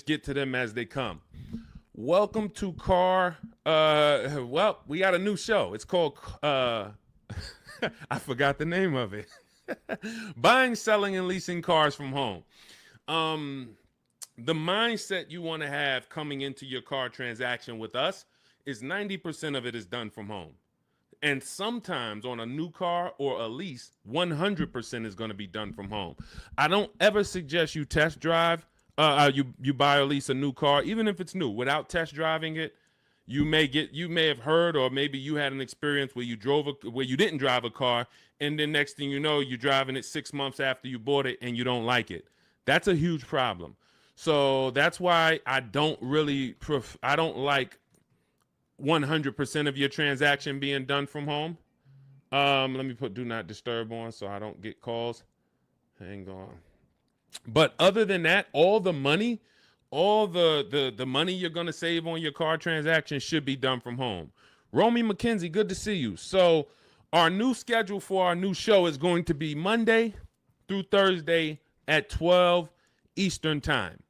get to them as they come. Welcome to well, we got a new show. It's called I forgot the name of it. Buying, selling, and leasing cars from home. The mindset you want to have coming into your car transaction with us is 90% of it is done from home. And sometimes on a new car or a lease, 100% is going to be done from home. I don't ever suggest you test drive, you buy or lease a new car, even if it's new, without test driving it. You may have heard, or maybe you had an experience where you didn't drive a car, and then next thing you know, you're driving it 6 months after you bought it and you don't like it. That's a huge problem. So that's why I don't like 100% of your transaction being done from home. Let me put do not disturb on so I don't get calls. Hang on. But other than that, all the money you're going to save on your car transaction should be done from home. Romy McKenzie, good to see you. So our new schedule for our new show is going to be Monday through Thursday at 12 Eastern time.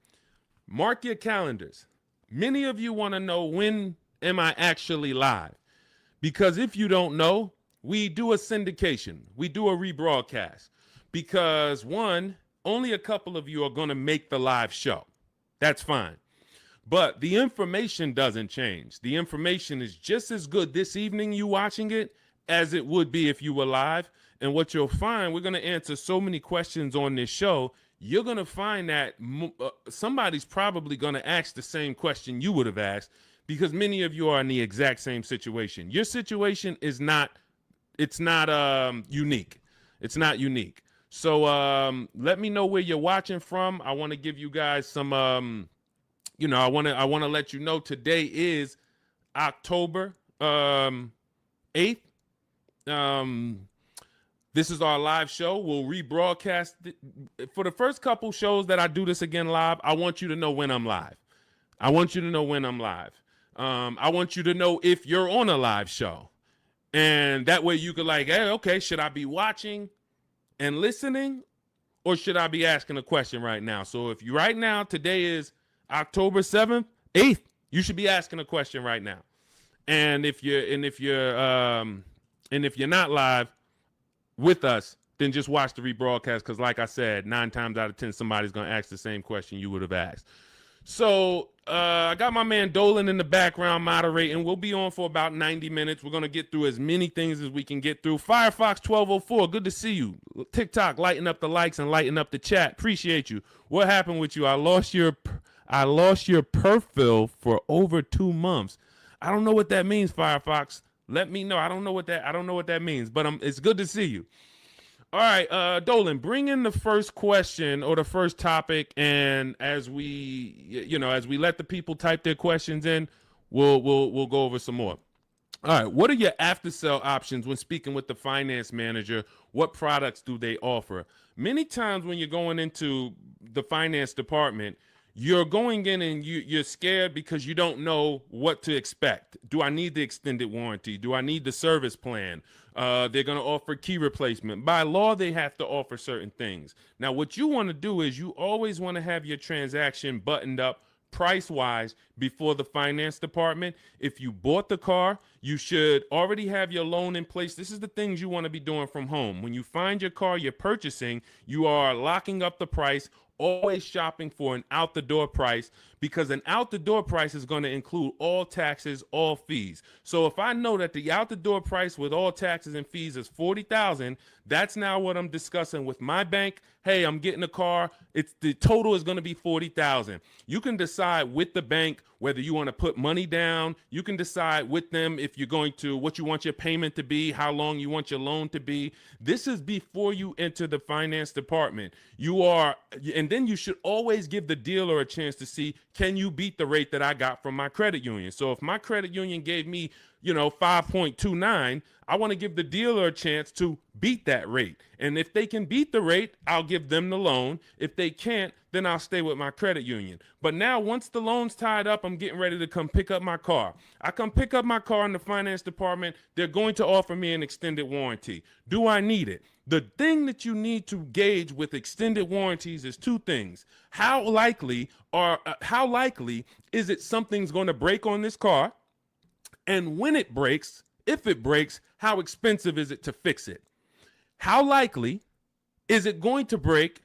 Mark your calendars. Many of you want to know, when am I actually live? Because if you don't know, we do a syndication. We do a rebroadcast. Because one, only a couple of you are going to make the live show. That's fine. But the information doesn't change. The information is just as good this evening you watching it as it would be if you were live. And what you'll find, we're going to answer so many questions on this show, you're going to find that somebody's probably going to ask the same question you would have asked, because many of you are in the exact same situation. Your situation is not unique. It's not unique. So let me know where you're watching from. I want to give you guys some, I want to let you know today is October 8th. This is our live show. We'll rebroadcast it. For the first couple shows that I do this again live, I want you to know when I'm live. I want you to know when I'm live. I want you to know if you're on a live show. And that way you could hey, okay, should I be watching and listening, or should I be asking a question right now? So if you right now, today is October 7th, 8th, you should be asking a question right now. And if you're not live with us, then just watch the rebroadcast, because like I said, 9 times out of 10, somebody's going to ask the same question you would have asked. So I got my man Dolan in the background moderating. We'll be on for about 90 minutes. We're going to get through as many things as we can get through. Firefox 1204, good to see you. TikTok, lighten up the likes and lighten up the chat. Appreciate you. What happened with you? I lost your perfil for over 2 months. I don't know what that means, Firefox. Let me know. I don't know what that means, but it's good to see you. All right, Dolan, bring in the first question or the first topic, and as we let the people type their questions in, we'll go over some more. All right, what are your after sale options when speaking with the finance manager? What products do they offer? Many times when you're going into the finance department, you're going in and you're scared because you don't know what to expect. Do I need the extended warranty? Do I need the service plan? They're going to offer key replacement. By law, they have to offer certain things. Now, what you want to do is you always want to have your transaction buttoned up price-wise before the finance department. If you bought the car, you should already have your loan in place. This is the things you want to be doing from home. When you find your car you're purchasing, you are locking up the price, always shopping for an out-the-door price, because an out-the-door price is going to include all taxes, all fees. So if I know that the out-the-door price with all taxes and fees is $40,000, that's now what I'm discussing with my bank. Hey, I'm getting a car. The total is going to be $40,000. You can decide with the bank whether you want to put money down. You can decide with them if you're going to, what you want your payment to be, how long you want your loan to be. This is before you enter the finance department. And then you should always give the dealer a chance to see, can you beat the rate that I got from my credit union? So if my credit union gave me 5.29, I want to give the dealer a chance to beat that rate. And if they can beat the rate, I'll give them the loan. If they can't, then then I'll stay with my credit union. But now once the loan's tied up, I'm getting ready to come pick up my car. I come pick up my car in the finance department. They're going to offer me an extended warranty. Do I need it? The thing that you need to gauge with extended warranties is two things. How likely is it something's going to break on this car? And when it breaks, if it breaks, how expensive is it to fix it? How likely is it going to break?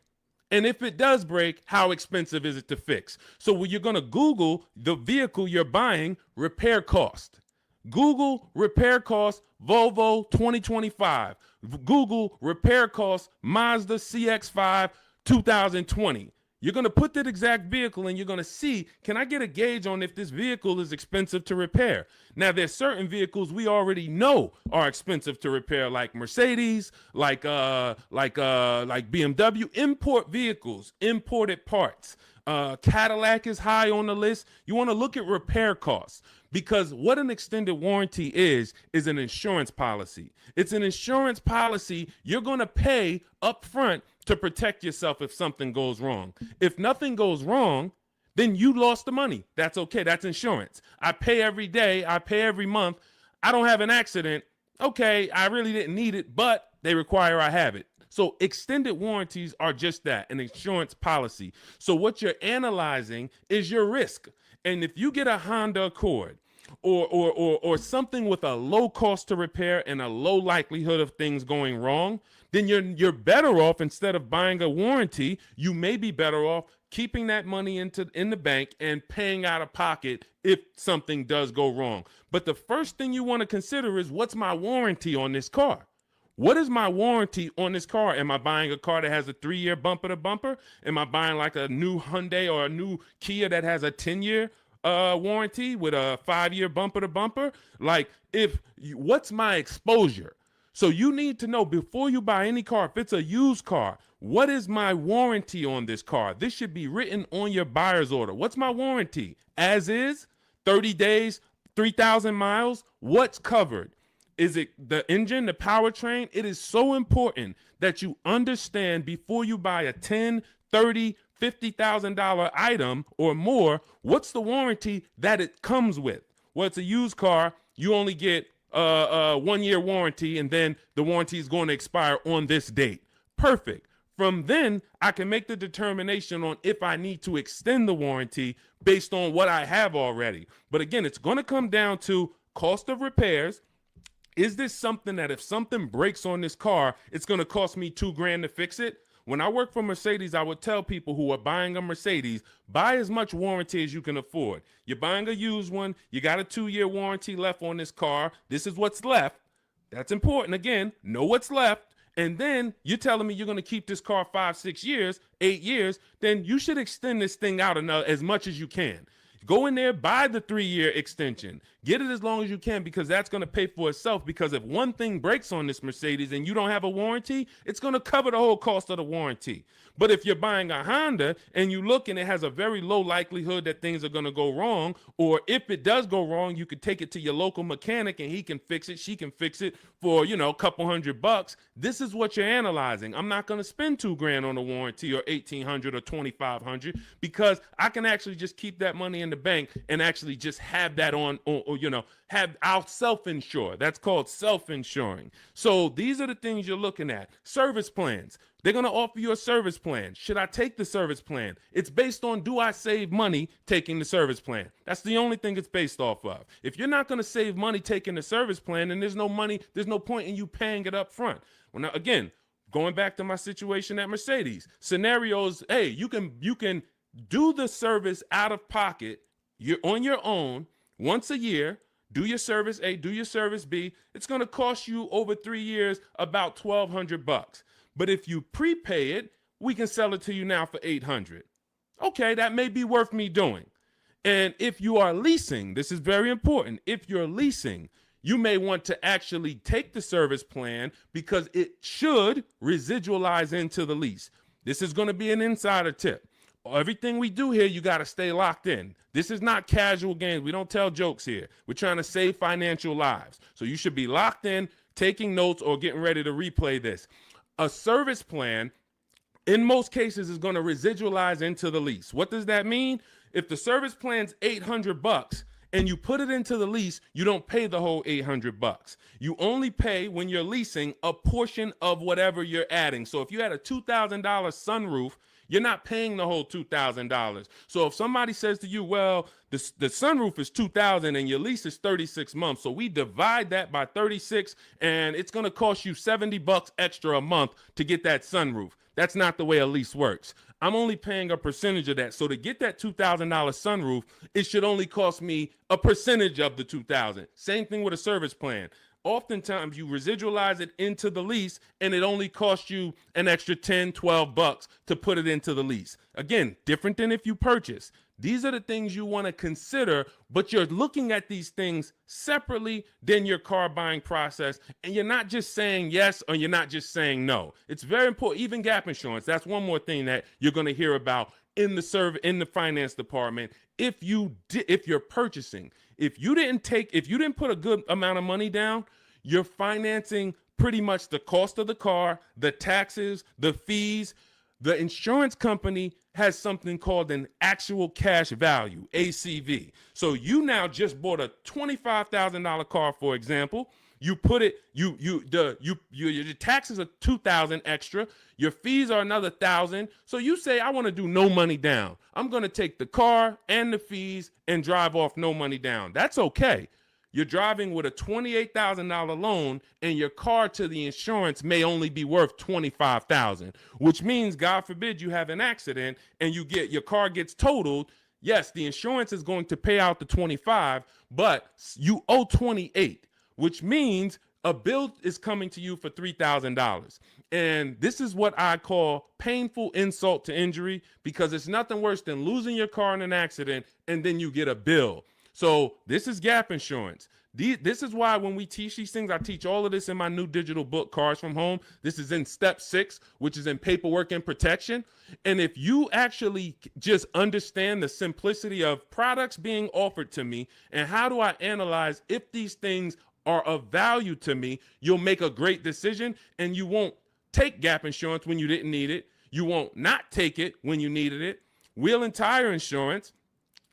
And if it does break, how expensive is it to fix? So when you're going to Google the vehicle you're buying, repair cost. Google repair cost Volvo 2025. Google repair cost Mazda CX-5 2020. You're going to put that exact vehicle and you're going to see, can I get a gauge on if this vehicle is expensive to repair? Now, there's certain vehicles we already know are expensive to repair, like Mercedes, like BMW, import vehicles, imported parts. Cadillac is high on the list. You want to look at repair costs, because what an extended warranty is an insurance policy. It's an insurance policy you're going to pay up front to protect yourself if something goes wrong. If nothing goes wrong, then you lost the money. That's okay. That's insurance. I pay every day. I pay every month. I don't have an accident. Okay, I really didn't need it, but they require I have it. So extended warranties are just that, an insurance policy. So what you're analyzing is your risk. And if you get a Honda Accord or something with a low cost to repair and a low likelihood of things going wrong, then you're better off, instead of buying a warranty, you may be better off keeping that money in the bank and paying out of pocket if something does go wrong. But the first thing you want to consider is, what's my warranty on this car? What is my warranty on this car? Am I buying a car that has a 3-year bumper to bumper? Am I buying like a new Hyundai or a new Kia that has a 10-year warranty with a 5-year bumper to bumper? Like, what's my exposure? So you need to know before you buy any car, if it's a used car, what is my warranty on this car? This should be written on your buyer's order. What's my warranty? As is, 30 days, 3,000 miles, what's covered? Is it the engine, the powertrain? It is so important that you understand before you buy a $10, $30, $50,000 item or more, what's the warranty that it comes with? Well, it's a used car. You only get a 1-year warranty, and then the warranty is going to expire on this date. Perfect. From then, I can make the determination on if I need to extend the warranty based on what I have already. But again, it's going to come down to cost of repairs. Is this something that if something breaks on this car, it's going to cost me $2,000 to fix it? When I work for Mercedes, I would tell people who are buying a Mercedes, buy as much warranty as you can afford. You're buying a used one. You got a 2-year warranty left on this car. This is what's left. That's important. Again, know what's left. And then you're telling me you're going to keep this car 5, 6 years, 8 years. Then you should extend this thing out as much as you can. Go in there, buy the 3-year extension. Get it as long as you can, because that's going to pay for itself. Because if one thing breaks on this Mercedes and you don't have a warranty, it's going to cover the whole cost of the warranty. But if you're buying a Honda and you look and it has a very low likelihood that things are going to go wrong, or if it does go wrong, you could take it to your local mechanic and he can fix it, she can fix it for, a couple $100. This is what you're analyzing. I'm not going to spend $2,000 on a warranty or $1,800 or $2,500, because I can actually just keep that money in the bank and actually just have that I'll self-insure. That's called self-insuring. So these are the things you're looking at. Service plans. They're going to offer you a service plan. Should I take the service plan? It's based on, do I save money taking the service plan? That's the only thing it's based off of. If you're not going to save money taking the service plan, then there's no point in you paying it up front. Well, now, again, going back to my situation at Mercedes, scenarios, hey, you can do the service out of pocket. You're on your own once a year. Do your service A, do your service B. It's going to cost you over 3 years about $1,200. But if you prepay it, we can sell it to you now for $800. Okay, that may be worth me doing. And if you are leasing, this is very important. If you're leasing, you may want to actually take the service plan, because it should residualize into the lease. This is going to be an insider tip. Everything we do here, you got to stay locked in. This is not casual games. We don't tell jokes here. We're trying to save financial lives. So you should be locked in, taking notes, or getting ready to replay this. A service plan in most cases is going to residualize into the lease. What does that mean? If the service plan's $800 and you put it into the lease, you don't pay the whole $800. You only pay, when you're leasing, a portion of whatever you're adding. So if you had a $2,000 sunroof, you're not paying the whole $2,000. So if somebody says to you, well, the sunroof is $2,000 and your lease is 36 months, so we divide that by 36 and it's going to cost you $70 extra a month to get that sunroof. That's not the way a lease works. I'm only paying a percentage of that. So to get that $2,000 sunroof, it should only cost me a percentage of the $2,000. Same thing with a service plan. Oftentimes you residualize it into the lease and it only costs you an extra 10, 12 bucks to put it into the lease. Again, different than if you purchase. These are the things you want to consider, but you're looking at these things separately than your car buying process. And you're not just saying yes or you're not just saying no. It's very important. Even gap insurance. That's one more thing that you're going to hear about in the finance department. If you're purchasing, if you didn't put a good amount of money down, you're financing pretty much the cost of the car, the taxes, the fees. The insurance company has something called an actual cash value, ACV. So you now just bought a $25,000 car, for example. You put it, your taxes are $2,000 extra. Your fees are another $1,000. So you say, I want to do no money down. I'm going to take the car and the fees and drive off no money down. That's okay. You're driving with a $28,000 loan and your car to the insurance may only be worth $25,000, which means, God forbid, you have an accident and your car gets totaled. Yes, the insurance is going to pay out the 25, but you owe 28, which means a bill is coming to you for $3,000. And this is what I call painful insult to injury, because it's nothing worse than losing your car in an accident and then you get a bill. So this is gap insurance. This is why when we teach these things, I teach all of this in my new digital book, Cars from Home. This is in step 6, which is in paperwork and protection. And if you actually just understand the simplicity of products being offered to me and how do I analyze if these things are of value to me, you'll make a great decision and you won't take gap insurance when you didn't need it. You won't not take it when you needed it. Wheel and tire insurance.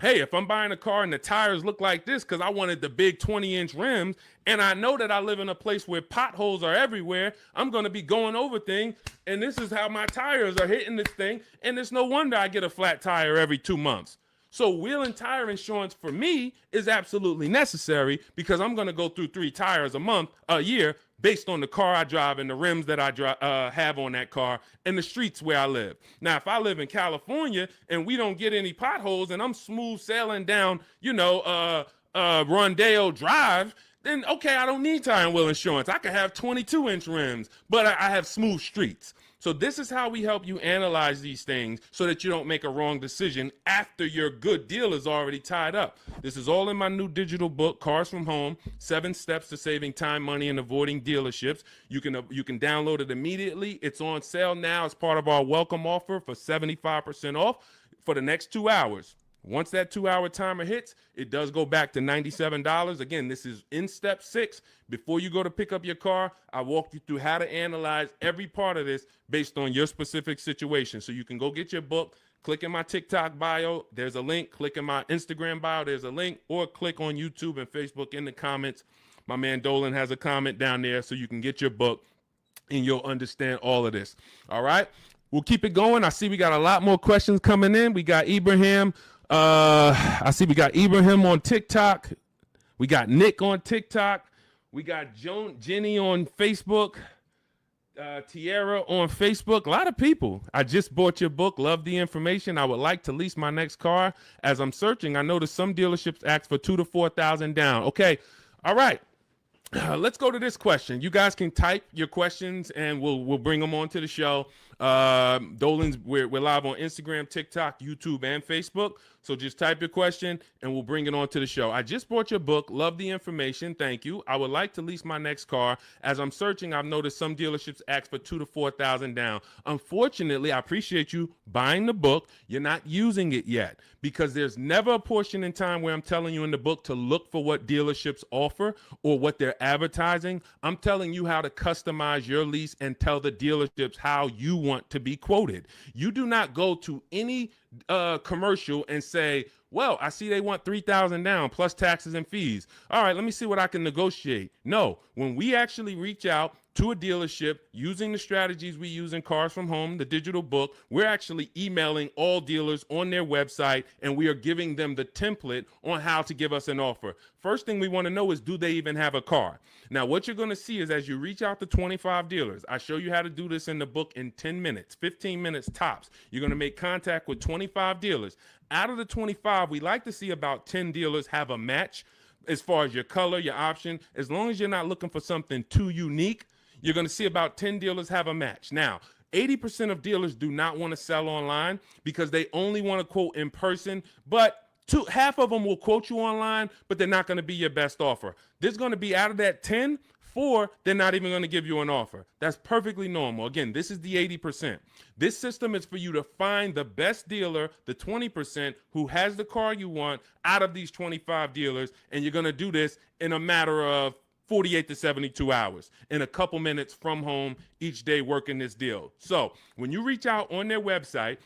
Hey, if I'm buying a car and the tires look like this because I wanted the big 20-inch rims and I know that I live in a place where potholes are everywhere, I'm going to be going over things and this is how my tires are hitting this thing, and it's no wonder I get a flat tire every 2 months. So wheel and tire insurance for me is absolutely necessary because I'm going to go through 3 tires a year based on the car I drive and the rims that I have on that car and the streets where I live. Now, if I live in California and we don't get any potholes and I'm smooth sailing down, Rondeo Drive, then okay, I don't need tire and wheel insurance. I could have 22-inch rims, but I have smooth streets. So this is how we help you analyze these things so that you don't make a wrong decision after your good deal is already tied up. This is all in my new digital book, Cars from Home, 7 Steps to Saving Time, Money, and Avoiding Dealerships. You can download it immediately. It's on sale now as part of our welcome offer for 75% off for the next 2 hours. Once that 2-hour timer hits, it does go back to $97. Again, this is in step 6. Before you go to pick up your car, I walk you through how to analyze every part of this based on your specific situation. So you can go get your book, click in my TikTok bio, there's a link, click in my Instagram bio, there's a link, or click on YouTube and Facebook in the comments. My man Dolan has a comment down there so you can get your book and you'll understand all of this. All right, we'll keep it going. I see we got a lot more questions coming in. We got Ibrahim. I see we got Ibrahim on TikTok. We got Nick on TikTok. We got Jenny on Facebook. Tierra on Facebook. A lot of people. I just bought your book. Love the information. I would like to lease my next car. As I'm searching, I noticed some dealerships ask for $2,000 to $4,000 down. Okay. All right. Let's go to this question. You guys can type your questions and we'll bring them onto the show. Dolan's, we're live on Instagram, TikTok, YouTube, and Facebook. So just type your question and we'll bring it onto the show. I just bought your book. Love the information. Thank you. I would like to lease my next car. As I'm searching, I've noticed some dealerships ask for $2,000 to $4,000 down. Unfortunately, I appreciate you buying the book. You're not using it yet because there's never a portion in time where I'm telling you in the book to look for what dealerships offer or what they're advertising. I'm telling you how to customize your lease and tell the dealerships how you want want to be quoted. You do not go to any commercial and say, well, I see they want $3,000 down plus taxes and fees. All right, let me see what I can negotiate. No, when we actually reach out to a dealership using the strategies we use in Cars from Home, the digital book, we're actually emailing all dealers on their website, and we are giving them the template on how to give us an offer. First thing we want to know is, do they even have a car? Now, what you're going to see is as you reach out to 25 dealers, I show you how to do this in the book in 10 minutes, 15 minutes tops. You're going to make contact with 25 dealers. Out of the 25, we like to see about 10 dealers have a match as far as your color, your option. As long as you're not looking for something too unique, you're going to see about 10 dealers have a match. Now, 80% of dealers do not want to sell online because they only want to quote in person, but half of them will quote you online, but they're not going to be your best offer. There's going to be, out of that 10, 4, they're not even going to give you an offer. That's perfectly normal. Again, this is the 80%. This system is for you to find the best dealer, the 20% who has the car you want out of these 25 dealers, and you're going to do this in a matter of 48 to 72 hours, in a couple minutes from home each day working this deal. So when you reach out on their website,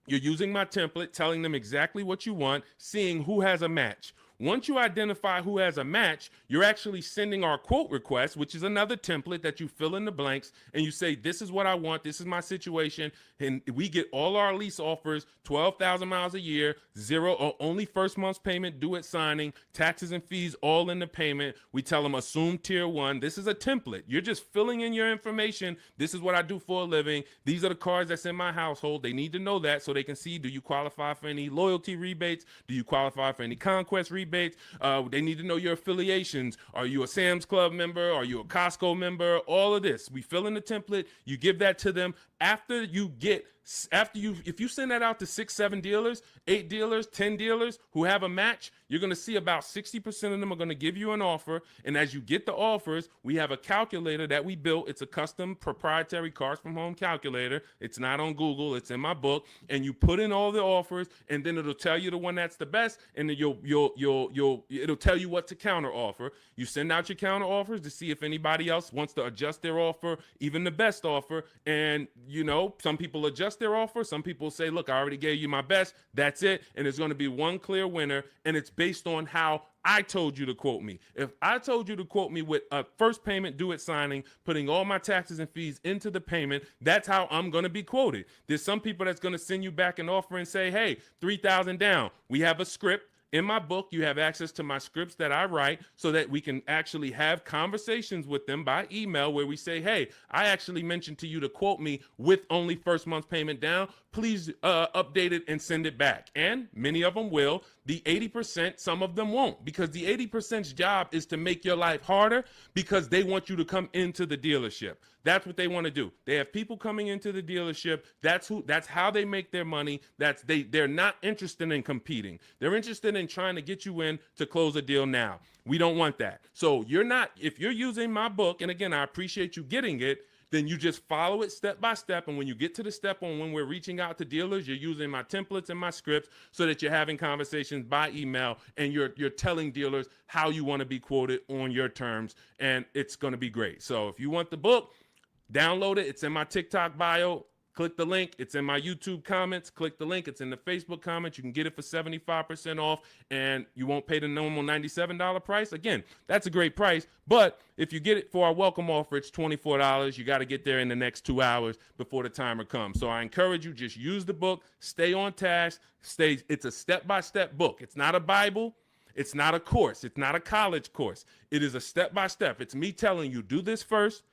you're using my template, telling them exactly what you want, seeing who has a match. Once you identify who has a match, you're actually sending our quote request, which is another template that you fill in the blanks, and you say, this is what I want, this is my situation, and we get all our lease offers, 12,000 miles a year, zero or only first month's payment due at signing, taxes and fees all in the payment. We tell them assume tier 1. This is a template. You're just filling in your information. This is what I do for a living. These are the cars that's in my household. They need to know that so they can see, do you qualify for any loyalty rebates? Do you qualify for any conquest rebates? They need to know your affiliations. Are you a Sam's Club member? Are you a Costco member? All of this. We fill in the template. You give that to them. If you send that out to 6, 7 dealers, 8 dealers, 10 dealers who have a match, you're going to see about 60% of them are going to give you an offer. And as you get the offers, we have a calculator that we built. It's a custom proprietary Cars from Home calculator. It's not on Google. It's in my book. And you put in all the offers, and then it'll tell you the one that's the best. And then it'll tell you what to counter offer. You send out your counter offers to see if anybody else wants to adjust their offer, even the best offer. And some people adjust their offer. Some people say, look, I already gave you my best. That's it. And there's going to be one clear winner. And it's based on how I told you to quote me. If I told you to quote me with a first payment due at signing, putting all my taxes and fees into the payment, that's how I'm going to be quoted. There's some people that's going to send you back an offer and say, hey, 3,000 down. We have a script. In my book, you have access to my scripts that I write so that we can actually have conversations with them by email where we say, hey, I actually mentioned to you to quote me with only first month's payment down. Please update it and send it back. And many of them will. The 80%, some of them won't, because the 80%'s job is to make your life harder because they want you to come into the dealership. That's what they want to do. They have people coming into the dealership. That's how they make their money. They're not interested in competing. They're interested in trying to get you in to close a deal now. We don't want that. So if you're using my book, and again, I appreciate you getting it, then you just follow it step by step. And when you get to the step on when we're reaching out to dealers, you're using my templates and my scripts so that you're having conversations by email and you're telling dealers how you want to be quoted on your terms. And it's going to be great. So if you want the book, download it. It's in my TikTok bio. Click the link. It's in my YouTube comments. Click the link. It's in the Facebook comments. You can get it for 75% off, and you won't pay the normal $97 price. Again, that's a great price, but if you get it for our welcome offer, it's $24. You got to get there in the next 2 hours before the timer comes. So I encourage you, just use the book. Stay on task. It's a step-by-step book. It's not a Bible. It's not a course. It's not a college course. It is a step-by-step. It's me telling you, do this first,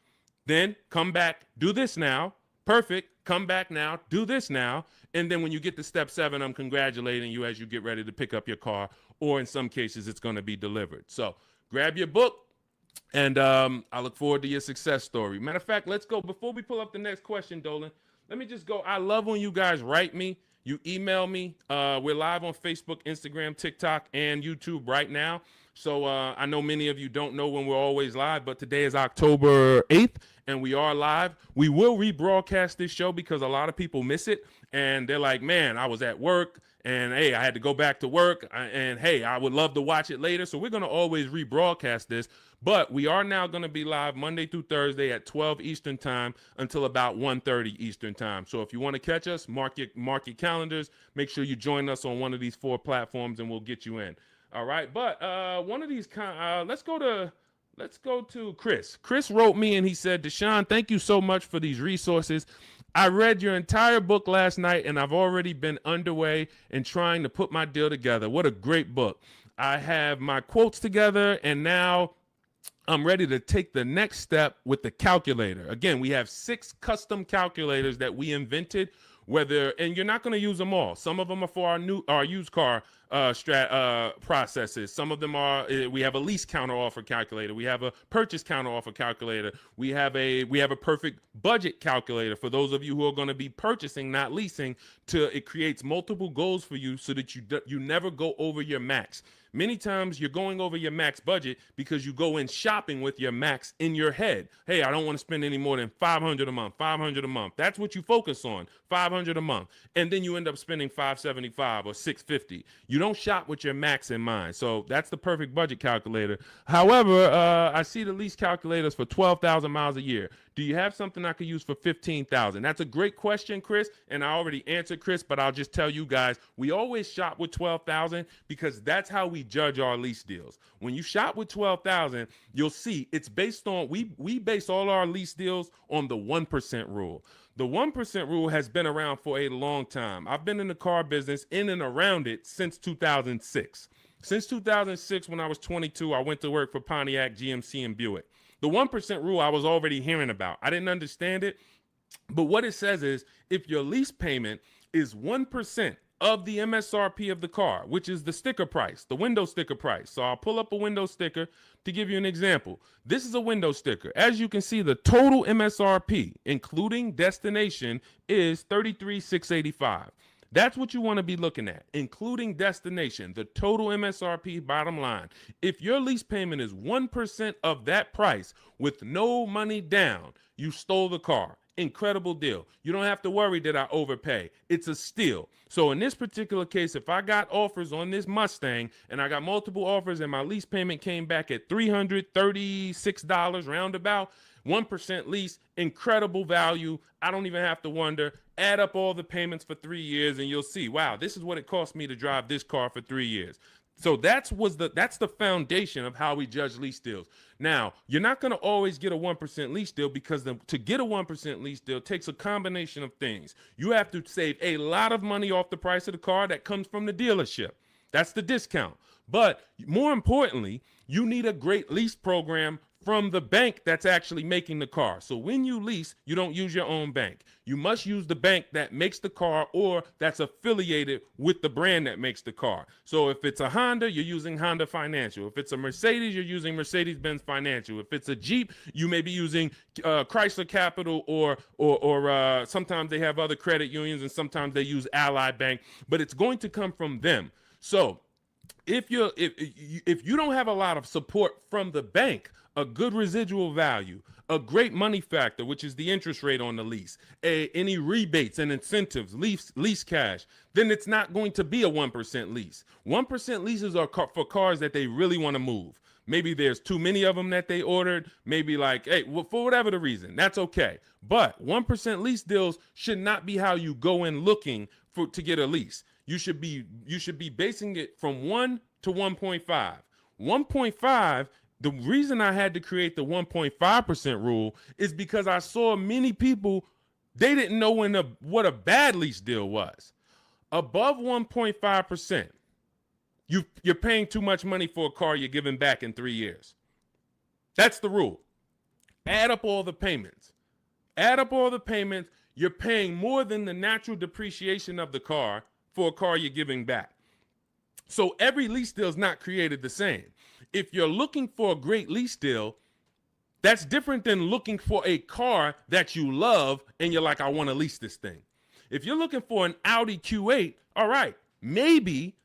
then come back, do this now. Perfect. Come back now, do this now. And then when you get to step 7, I'm congratulating you as you get ready to pick up your car, or in some cases, it's going to be delivered. So grab your book, and I look forward to your success story. Matter of fact, let's go. Before we pull up the next question, Dolan, let me just go. I love when you guys write me. You email me. We're live on Facebook, Instagram, TikTok, and YouTube right now. So I know many of you don't know when we're always live, but today is October 8th, and we are live. We will rebroadcast this show because a lot of people miss it, and they're like, man, I was at work, and hey, I had to go back to work, and hey, I would love to watch it later. So we're going to always rebroadcast this. But we are now going to be live Monday through Thursday at 12 Eastern time until about 1:30 Eastern time. So if you want to catch us, mark your calendars. Make sure you join us on one of these 4 platforms, and we'll get you in. All right. But one of these let's go to Chris. Chris wrote me and he said, Deshone, thank you so much for these resources. I read your entire book last night and I've already been underway in trying to put my deal together. What a great book. I have my quotes together and now I'm ready to take the next step with the calculator. Again, we have 6 custom calculators that we invented, and you're not going to use them all. Some of them are for our used car processes. Some of them are, we have a lease counter offer calculator. We have a purchase counter offer calculator. We have a perfect budget calculator for those of you who are going to be purchasing, not leasing. It creates multiple goals for you so that you never go over your max. Many times you're going over your max budget because you go in shopping with your max in your head. Hey, I don't want to spend any more than $500 a month, $500 a month. That's what you focus on, $500 a month. And then you end up spending $575 or $650. You don't shop with your max in mind. So that's the perfect budget calculator. However, I see the lease calculators for 12,000 miles a year. Do you have something I could use for 15,000? That's a great question, Chris, and I already answered Chris, but I'll just tell you guys, we always shop with 12,000 because that's how we judge our lease deals. When you shop with 12,000, you'll see it's based on, we base all our lease deals on the 1% rule. The 1% rule has been around for a long time. I've been in the car business in and around it since 2006. Since 2006, when I was 22, I went to work for Pontiac, GMC, and Buick. The 1% rule I was already hearing about. I didn't understand it, but what it says is if your lease payment is 1% of the MSRP of the car, which is the sticker price, the window sticker price. So I'll pull up a window sticker to give you an example. This is a window sticker. As you can see, the total MSRP, including destination, is $33,685. That's what you want to be looking at, including destination, the total MSRP bottom line. If your lease payment is 1% of that price with no money down, you stole the car. Incredible deal. You don't have to worry that I overpay. It's a steal. So in this particular case, if I got offers on this Mustang and I got multiple offers and my lease payment came back at $336 roundabout, 1% lease, incredible value. I don't even have to wonder. Add up all the payments for 3 years and you'll see, wow, this is what it cost me to drive this car for 3 years. So that's the foundation of how we judge lease deals. Now, you're not going to always get a 1% lease deal because to get a 1% lease deal takes a combination of things. You have to save a lot of money off the price of the car that comes from the dealership. That's the discount. But more importantly, you need a great lease program from the bank that's actually making the car. So when you lease, you don't use your own bank. You must use the bank that makes the car or that's affiliated with the brand that makes the car. So if it's a Honda, you're using Honda Financial. If it's a Mercedes, you're using Mercedes-Benz Financial. If it's a Jeep, you may be using Chrysler Capital or sometimes they have other credit unions and sometimes they use Ally Bank, but it's going to come from them. So if you don't have a lot of support from the bank, a good residual value, a great money factor, which is the interest rate on the lease, any rebates and incentives, lease cash, then it's not going to be a 1% lease. 1% leases are for cars that they really want to move. Maybe there's too many of them that they ordered. Maybe like, hey, well, for whatever the reason, that's okay. But 1% lease deals should not be how you go in looking to get a lease. You should be basing it from 1 to 1.5. 1.5. The reason I had to create the 1.5% rule is because I saw many people, they didn't know what a bad lease deal was. Above 1.5%, you're paying too much money for a car you're giving back in 3 years. That's the rule. Add up all the payments. You're paying more than the natural depreciation of the car for a car you're giving back. So every lease deal is not created the same. If you're looking for a great lease deal, that's different than looking for a car that you love and you're like, I want to lease this thing. If you're looking for an Audi Q8, all right, maybe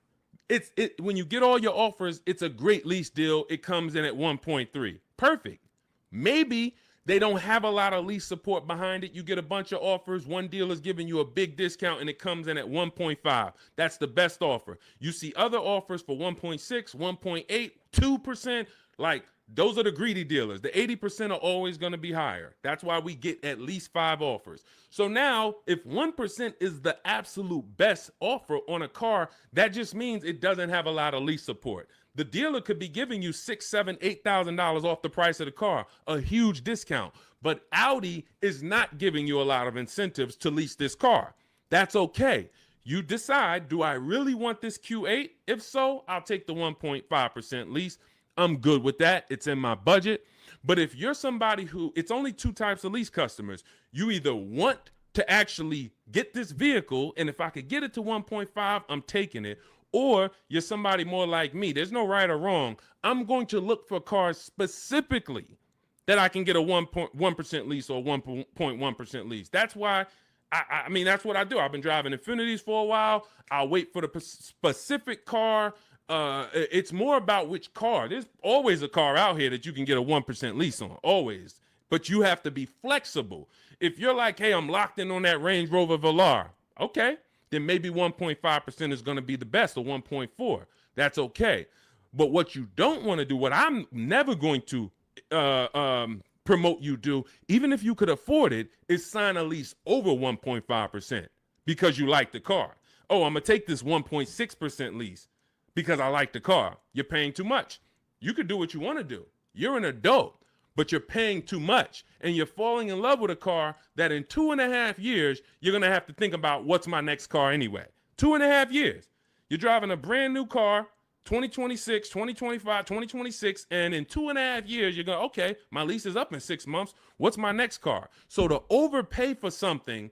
when you get all your offers, it's a great lease deal. It comes in at 1.3. Perfect. Maybe they don't have a lot of lease support behind it. You get a bunch of offers. One deal is giving you a big discount and it comes in at 1.5. That's the best offer. You see other offers for 1.6, 1.8, 2%. Like, those are the greedy dealers. The 80% are always going to be higher. That's why we get at least 5 offers. So now, if 1% is the absolute best offer on a car, that just means it doesn't have a lot of lease support. The dealer could be giving you $6,000, $7,000, $8,000 off the price of the car, a huge discount. But Audi is not giving you a lot of incentives to lease this car. That's okay. You decide, do I really want this Q8? If so, I'll take the 1.5% lease. I'm good with that. It's in my budget. But if you're somebody who, it's only 2 types of lease customers. You either want to actually get this vehicle, and if I could get it to 1.5, I'm taking it. Or you're somebody more like me. There's no right or wrong. I'm going to look for cars specifically that I can get a 1% lease or 1.1% lease. That's why, I mean, that's what I do. I've been driving Infinities for a while. I'll wait for the specific car. It's more about which car. There's always a car out here that you can get a 1% lease on, always. But you have to be flexible. If you're like, hey, I'm locked in on that Range Rover Velar, okay, then maybe 1.5% is going to be the best, or 1.4. That's okay. But what you don't want to do, what I'm never going to promote you do, even if you could afford it, is sign a lease over 1.5% because you like the car. Oh, I'm going to take this 1.6% lease because I like the car. You're paying too much. You could do what you want to do. You're an adult, but you're paying too much. And you're falling in love with a car that in 2.5 years, you're going to have to think about, what's my next car anyway? 2.5 years. You're driving a brand new car, 2026, 2025, 2026, and in 2.5 years, you're going, okay, my lease is up in 6 months. What's my next car? So to overpay for something,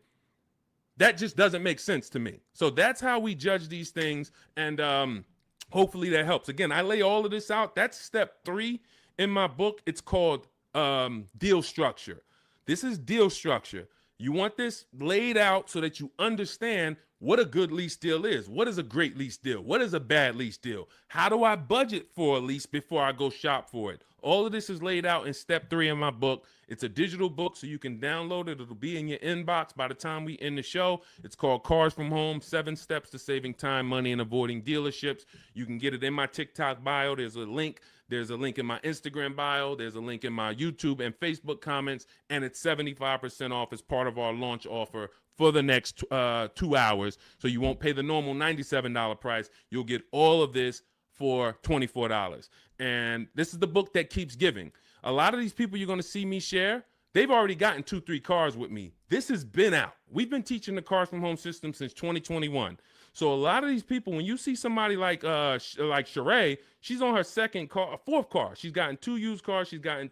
that just doesn't make sense to me. So that's how we judge these things, and hopefully that helps. Again, I lay all of this out. That's step 3 in my book. It's called deal structure. This is deal structure. You want this laid out so that you understand what a good lease deal is. What is a great lease deal? What is a bad lease deal? How do I budget for a lease before I go shop for it? All of this is laid out in step 3 in my book. It's a digital book, so you can download it. It'll be in your inbox by the time we end the show. It's called Cars from Home, 7 Steps to Saving Time, Money, and Avoiding Dealerships. You can get it in my TikTok bio. There's a link. There's a link in my Instagram bio. There's a link in my YouTube and Facebook comments, and it's 75% off as part of our launch offer for the next 2 hours. So you won't pay the normal $97 price. You'll get all of this for $24. And this is the book that keeps giving. A lot of these people you're going to see me share, they've already gotten 2-3 cars with me. This has been out. We've been teaching the Cars from Home system since 2021. So a lot of these people, when you see somebody like Sheree, she's on her 4th car. She's gotten 2 used cars. She's gotten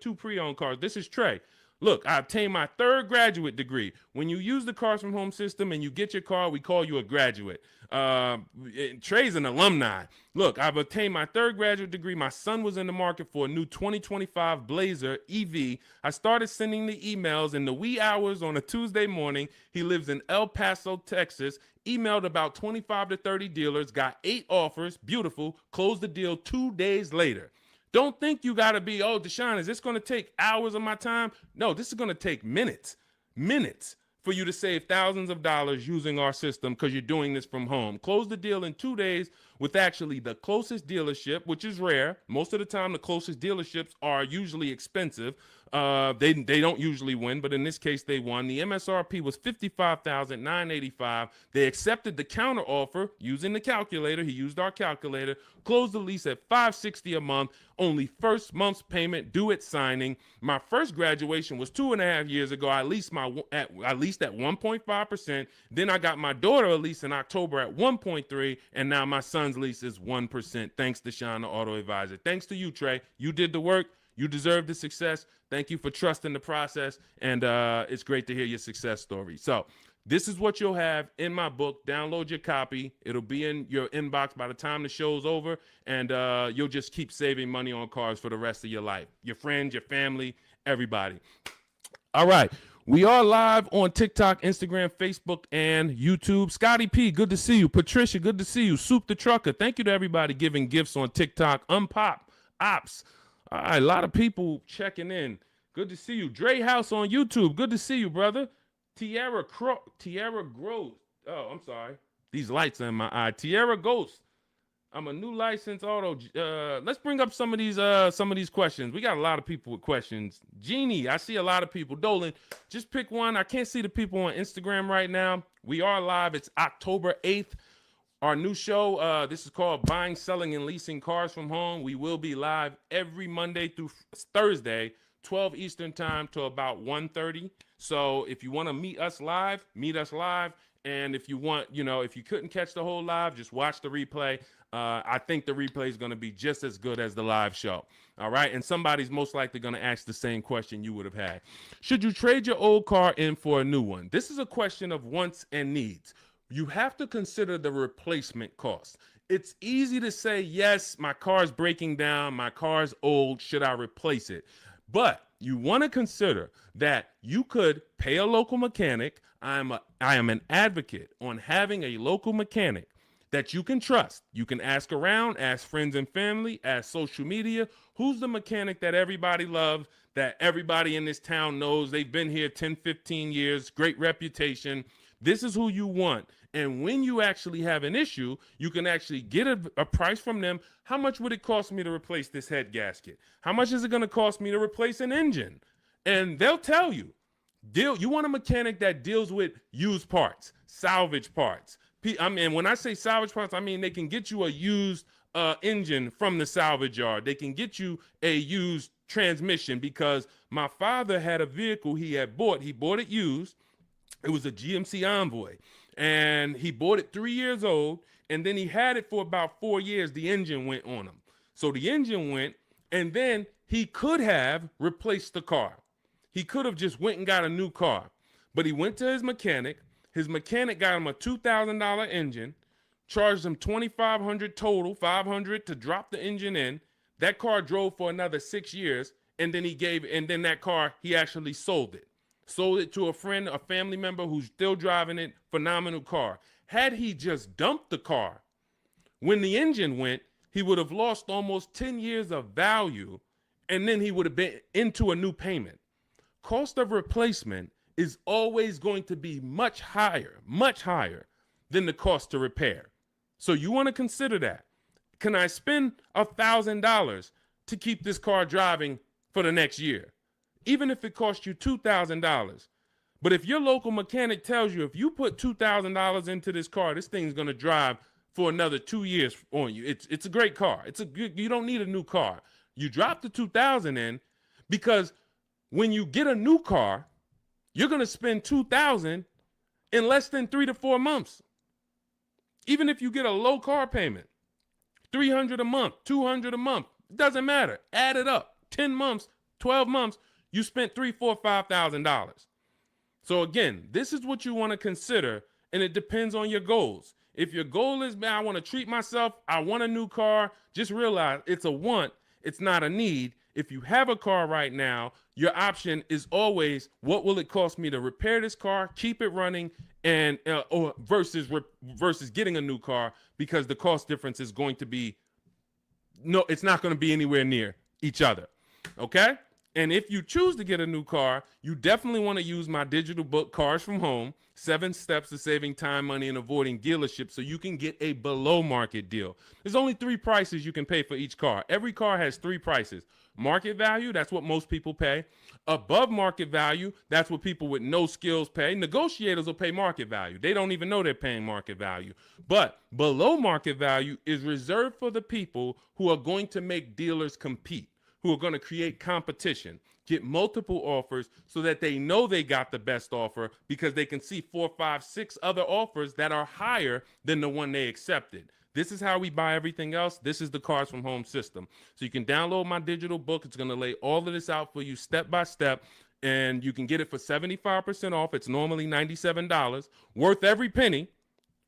2 pre-owned cars. This is Trey. Look, I obtained my 3rd graduate degree. When you use the Cars from Home system and you get your car, we call you a graduate. Trey's an alumni. Look, I've obtained my 3rd graduate degree. My son was in the market for a new 2025 Blazer EV. I started sending the emails in the wee hours on a Tuesday morning. He lives in El Paso, Texas. Emailed about 25 to 30 dealers, got 8 offers, beautiful, closed the deal 2 days later. Don't think you got to be, oh, Deshone, is this going to take hours of my time? No, this is going to take minutes for you to save thousands of dollars using our system because you're doing this from home. Close the deal in 2 days with actually the closest dealership, which is rare. Most of the time, the closest dealerships are usually expensive. They don't usually win, but in this case, they won. The MSRP was $55,985. They accepted the counter offer using the calculator. He used our calculator. Closed the lease at $560 a month. Only first month's payment due at signing. My first graduation was 2.5 years ago. I leased at 1.5%. Then I got my daughter a lease in October at 1.3%, and now my son's lease is 1%. Thanks, Deshone the Auto Advisor. Thanks to you, Trey. You did the work. You deserve the success. Thank you for trusting the process, and it's great to hear your success story. So this is what you'll have in my book. Download your copy. It'll be in your inbox by the time the show's over, and you'll just keep saving money on cars for the rest of your life. Your friends, your family, everybody. All right. We are live on TikTok, Instagram, Facebook, and YouTube. Scotty P, good to see you. Patricia, good to see you. Soup the Trucker, thank you to everybody giving gifts on TikTok. Unpop, Ops. All right, a lot of people checking in. Good to see you. Dre House on YouTube. Good to see you, brother. Tierra Gross. Oh, I'm sorry. These lights are in my eye. Tierra Ghost. I'm a new licensed auto. Let's bring up some of these questions. We got a lot of people with questions. Jeannie, I see a lot of people. Dolan, just pick one. I can't see the people on Instagram right now. We are live. It's October 8th. Our new show, this is called Buying, Selling, and Leasing Cars from Home. We will be live every Monday through Thursday, 12 Eastern time to about 1:30. So if you want to meet us live, meet us live. And if you want, if you couldn't catch the whole live, just watch the replay. I think the replay is going to be just as good as the live show. All right. And somebody's most likely going to ask the same question you would have had. Should you trade your old car in for a new one? This is a question of wants and needs. You have to consider the replacement cost. It's easy to say, yes, my car's breaking down, my car's old, should I replace it? But you want to consider that you could pay a local mechanic. I am an advocate on having a local mechanic that you can trust. You can ask around, ask friends and family, ask social media. Who's the mechanic that everybody loves, that everybody in this town knows? They've been here 10, 15 years, great reputation. This is who you want. And when you actually have an issue, you can actually get a price from them. How much would it cost me to replace this head gasket? How much is it going to cost me to replace an engine? And they'll tell you. You want a mechanic that deals with used parts, salvage parts. I mean, when I say salvage parts, I mean they can get you a used engine from the salvage yard. They can get you a used transmission, because my father had a vehicle he had bought. He bought it used. It was a GMC Envoy, and he bought it 3 years old, and then he had it for about 4 years. The engine went on him. So the engine went, and then he could have replaced the car. He could have just went and got a new car, but he went to his mechanic. His mechanic got him a $2,000 engine, charged him $2,500 total, $500 to drop the engine in. That car drove for another 6 years, and then that car, he actually sold it. Sold it to a friend, a family member who's still driving it. Phenomenal car. Had he just dumped the car when the engine went, he would have lost almost 10 years of value, and then he would have been into a new payment. Cost of replacement is always going to be much higher than the cost to repair. So you want to consider that. Can I spend $1,000 to keep this car driving for the next year? Even if it costs you $2,000. But if your local mechanic tells you, if you put $2,000 into this car, this thing's going to drive for another 2 years on you. It's a great car. You don't need a new car. You drop the $2,000 in, because when you get a new car, you're going to spend $2,000 in less than 3 to 4 months. Even if you get a low car payment, $300 a month, $200 a month, it doesn't matter. Add it up. 10 months, 12 months, you spent $3,000, $4,000, $5,000. So again, this is what you want to consider, and it depends on your goals. If your goal is, man, I want to treat myself, I want a new car, just realize it's a want, it's not a need. If you have a car right now, your option is always, what will it cost me to repair this car, keep it running, and or versus getting a new car, because the cost difference is going to be, it's not going to be anywhere near each other. Okay? And if you choose to get a new car, you definitely want to use my digital book, Cars from Home, 7 Steps to Saving Time, Money, and Avoiding Dealerships, so you can get a below market deal. There's only 3 prices you can pay for each car. Every car has 3 prices. Market value, that's what most people pay. Above market value, that's what people with no skills pay. Negotiators will pay market value. They don't even know they're paying market value. But below market value is reserved for the people who are going to make dealers compete, who are going to create competition, get multiple offers so that they know they got the best offer, because they can see 4, 5, 6 other offers that are higher than the one they accepted. This is how we buy everything else. This is the Cars from Home system. So you can download my digital book. It's going to lay all of this out for you step by step, and you can get it for 75% off. It's normally $97, worth every penny.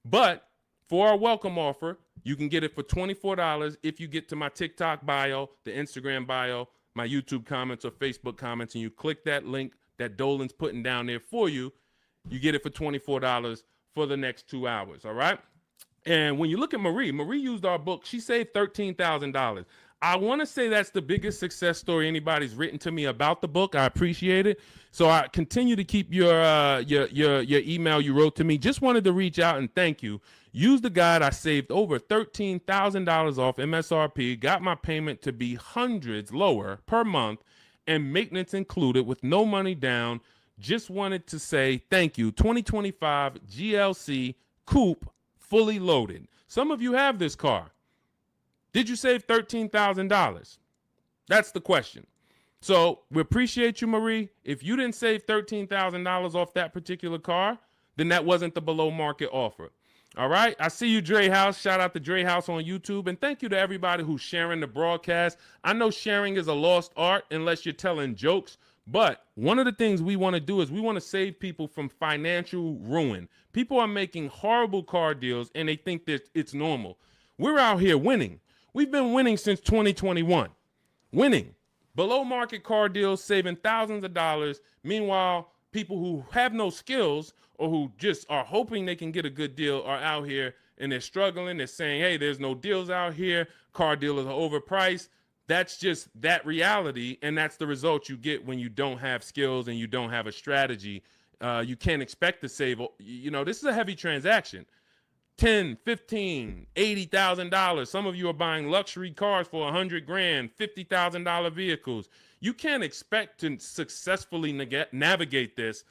But for our welcome offer, you can get it for $24 if you get to my TikTok bio, the Instagram bio, my YouTube comments or Facebook comments, and you click that link that Dolan's putting down there for you. You get it for $24 for the next 2 hours, all right? And when you look at Marie used our book. She saved $13,000. I want to say that's the biggest success story anybody's written to me about the book. I appreciate it. So I continue to keep your email you wrote to me. Just wanted to reach out and thank you. Use the guide. I saved over $13,000 off MSRP, got my payment to be hundreds lower per month, and maintenance included with no money down. Just wanted to say thank you. 2025 GLC Coupe, fully loaded. Some of you have this car. Did you save $13,000? That's the question. So we appreciate you, Marie. If you didn't save $13,000 off that particular car, then that wasn't the below market offer. All right. I see you, Dre House. Shout out to Dre House on YouTube. And thank you to everybody who's sharing the broadcast. I know sharing is a lost art unless you're telling jokes. But one of the things we want to do is we want to save people from financial ruin. People are making horrible car deals and they think that it's normal. We're out here winning. We've been winning since 2021. Winning. Below market car deals, saving thousands of dollars. Meanwhile, people who have no skills or who just are hoping they can get a good deal are out here and they're struggling. They're saying, hey, there's no deals out here. Car dealers are overpriced. That's just that reality, and that's the result you get when you don't have skills and you don't have a strategy. You can't expect to save. You know, this is a heavy transaction. $10, $15, $80,000. Some of you are buying luxury cars for $100,000, $50,000 vehicles. You can't expect to successfully navigate this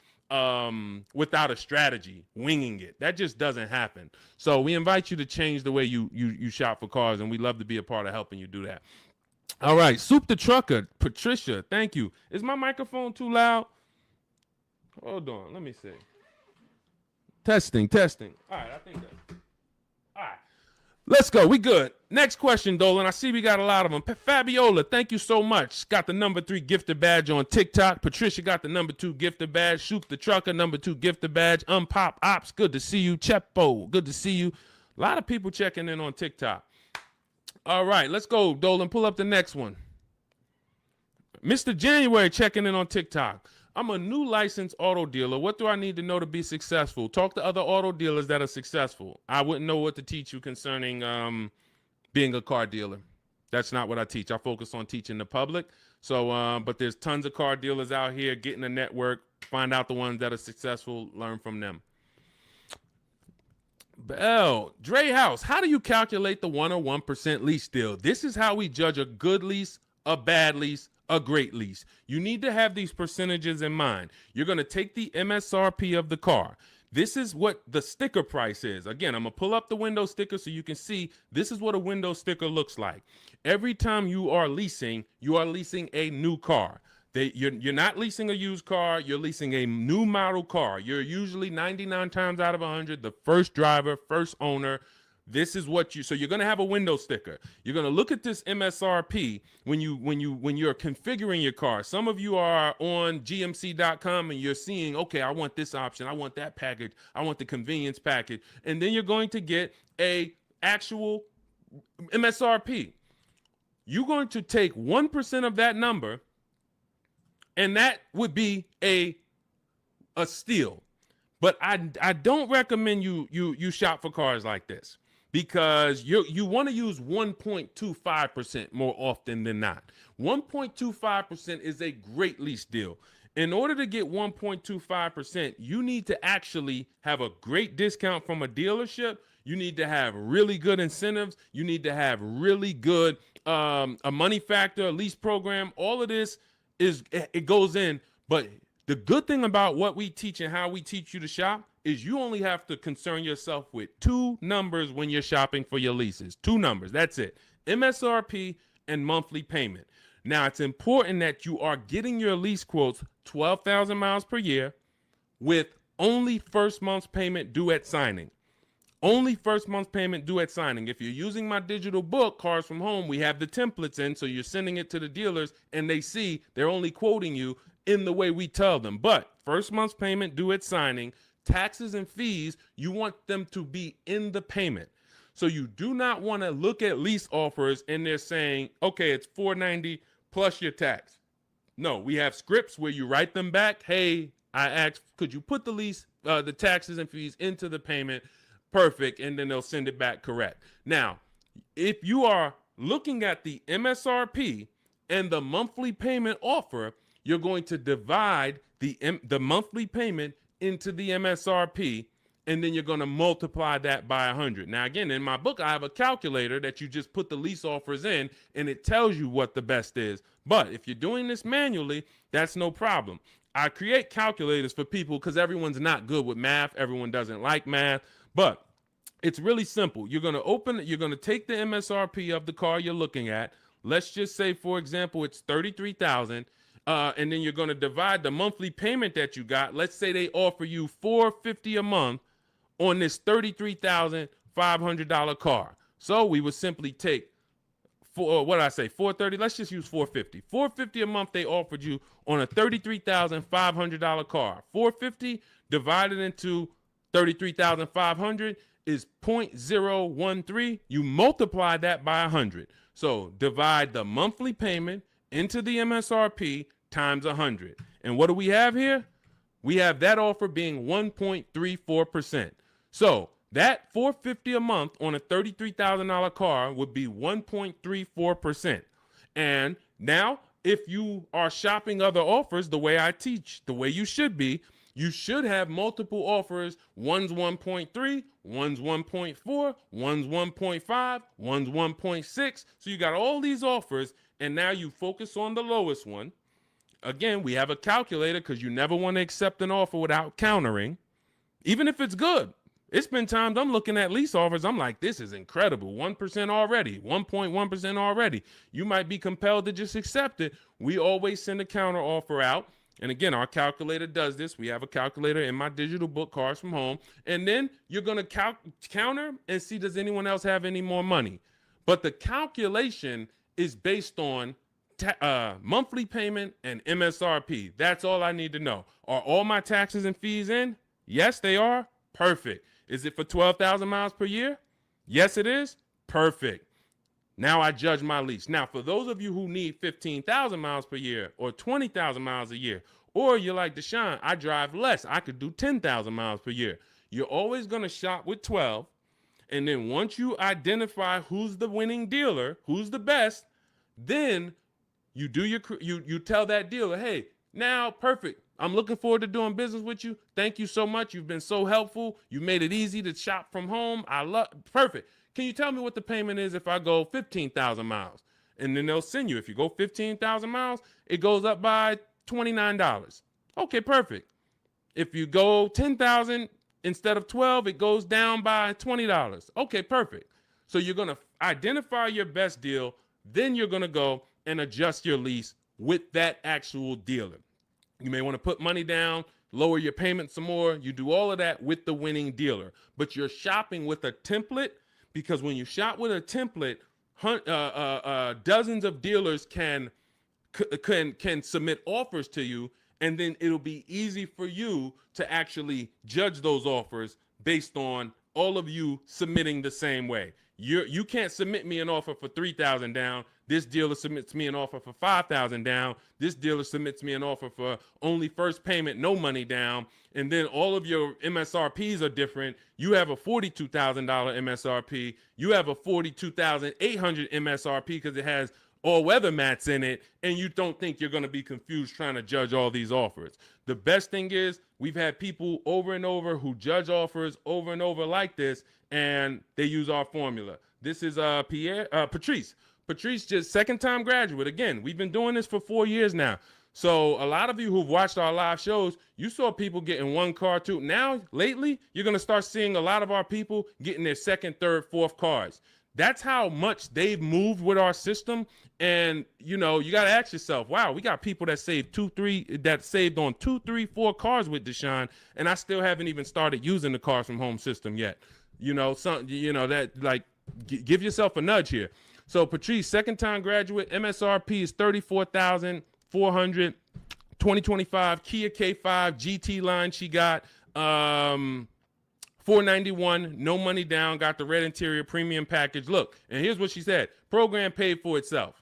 without a strategy, winging it. That just doesn't happen. So we invite you to change the way you shop for cars, and we'd love to be a part of helping you do that. All right, Soup the Trucker, Patricia, thank you. Is my microphone too loud? Hold on, let me see. Testing. All right, I think that's... All right, let's go. We good. Next question, Dolan. I see we got a lot of them. Fabiola, thank you so much. Got the #3 gifted badge on TikTok. Patricia got the #2 gifted badge. Soup the Trucker, #2 gifted badge. Unpop Ops, good to see you. Chepo, good to see you. A lot of people checking in on TikTok. All right, let's go, Dolan. Pull up the next one. Mr. January checking in on TikTok. I'm a new licensed auto dealer. What do I need to know to be successful? Talk to other auto dealers that are successful. I wouldn't know what to teach you concerning being a car dealer. That's not what I teach. I focus on teaching the public. So, but there's tons of car dealers out here. Get in a network. Find out the ones that are successful. Learn from them. Bell, Dre House, how do you calculate the 101% lease deal? This is how we judge a good lease, a bad lease, a great lease. You need to have these percentages in mind. You're going to take the MSRP of the car. This is what the sticker price is. Again, I'm going to pull up the window sticker so you can see this is what a window sticker looks like. Every time you are leasing a new car. You're not leasing a used car. You're leasing a new model car. You're usually 99 times out of 100 the first driver, first owner. This is what so you're going to have a window sticker. You're going to look at this MSRP when you're configuring your car. Some of you are on gmc.com and you're seeing, okay, I want this option. I want that package. I want the convenience package. And then you're going to get a actual MSRP. You're going to take 1% of that number, and that would be a steal. But I don't recommend you shop for cars like this, because you want to use 1.25% more often than not. 1.25% is a great lease deal. In order to get 1.25%, you need to actually have a great discount from a dealership. You need to have really good incentives. You need to have really good a money factor, a lease program. All of this it goes in, but the good thing about what we teach and how we teach you to shop is you only have to concern yourself with 2 numbers when you're shopping for your leases. 2 numbers, that's it. MSRP and monthly payment. Now, it's important that you are getting your lease quotes 12,000 miles per year with only first month's payment due at signing. Only first month's payment due at signing. If you're using my digital book, Cars from Home, we have the templates in, so you're sending it to the dealers, and they see they're only quoting you in the way we tell them. But first month's payment due at signing, taxes and fees, you want them to be in the payment. So you do not want to look at lease offers and they're saying, okay, it's $490 plus your tax. No, we have scripts where you write them back. Hey, I asked, could you put the lease, the taxes and fees into the payment? Perfect. And then they'll send it back correct. Now, if you are looking at the MSRP and the monthly payment offer, you're going to divide the monthly payment into the MSRP, and then you're going to multiply that by 100. Now, again, in my book, I have a calculator that you just put the lease offers in, and it tells you what the best is. But if you're doing this manually, that's no problem. I create calculators for people because everyone's not good with math. Everyone doesn't like math, but it's really simple. You're going to take the MSRP of the car you're looking at. Let's just say, for example, it's $33,000. And then you're going to divide the monthly payment that you got. Let's say they offer you $450 a month on this $33,500 car. So we would simply take $430. Let's just use $450. $450 a month they offered you on a $33,500 car. $450 divided into $33,500 is 0.013. You multiply that by 100. So divide the monthly payment into the MSRP times 100. And what do we have here? We have that offer being 1.34%. So that $450 a month on a $33,000 car would be 1.34%. And now, if you are shopping other offers the way I teach, the way you should be, you should have multiple offers. One's 1.3, one's 1.4, one's 1.5, one's 1.6. So you got all these offers, and now you focus on the lowest one. Again, we have a calculator because you never want to accept an offer without countering, even if it's good. It's been times I'm looking at lease offers. I'm like, this is incredible. 1% already, 1.1% already. You might be compelled to just accept it. We always send a counter offer out. And again, our calculator does this. We have a calculator in my digital book, Cars from Home. And then you're going to counter and see, does anyone else have any more money? But the calculation is based on monthly payment and MSRP. That's all I need to know. Are all my taxes and fees in? Yes, they are. Perfect. Is it for 12,000 miles per year? Yes, it is. Perfect. Now I judge my lease. Now, for those of you who need 15,000 miles per year or 20,000 miles a year, or you're like Deshone, I drive less. I could do 10,000 miles per year. You're always going to shop with 12. And then once you identify who's the winning dealer, who's the best, then you do you tell that dealer, hey, now perfect. I'm looking forward to doing business with you. Thank you so much. You've been so helpful. You made it easy to shop from home. Perfect. Can you tell me what the payment is if I go 15,000 miles? And then they'll send you. If you go 15,000 miles, it goes up by $29. Okay, perfect. If you go 10,000 instead of 12, it goes down by $20. Okay, perfect. So you're going to identify your best deal. Then you're going to go and adjust your lease with that actual dealer. You may want to put money down, lower your payment some more. You do all of that with the winning dealer. But you're shopping with a template, because when you shop with a template, dozens of dealers can submit offers to you, and then it'll be easy for you to actually judge those offers based on all of you submitting the same way. You can't submit me an offer for 3,000 down. This dealer submits me an offer for 5,000 down. This dealer submits me an offer for only first payment, no money down. And then all of your MSRPs are different. You have a $42,000 MSRP. You have a $42,800 MSRP because it has all weather mats in it, and you don't think you're going to be confused trying to judge all these offers. The best thing is we've had people over and over who judge offers over and over like this, and they use our formula. This is Patrice. Patrice, just second-time graduate. Again, we've been doing this for 4 years now. So a lot of you who've watched our live shows, you saw people getting one car, too. Now, lately, you're going to start seeing a lot of our people getting their second, third, fourth cars. That's how much they've moved with our system. And, you know, you got to ask yourself, wow, we got people that saved saved on 2, 3, 4 cars with Deshone, and I still haven't even started using the Cars from Home system yet. You know, give yourself a nudge here. So Patrice, second-time graduate, MSRP is $34,400, 2025 Kia K5 GT line she got, $491, no money down, got the red interior premium package. Look, and here's what she said. Program paid for itself.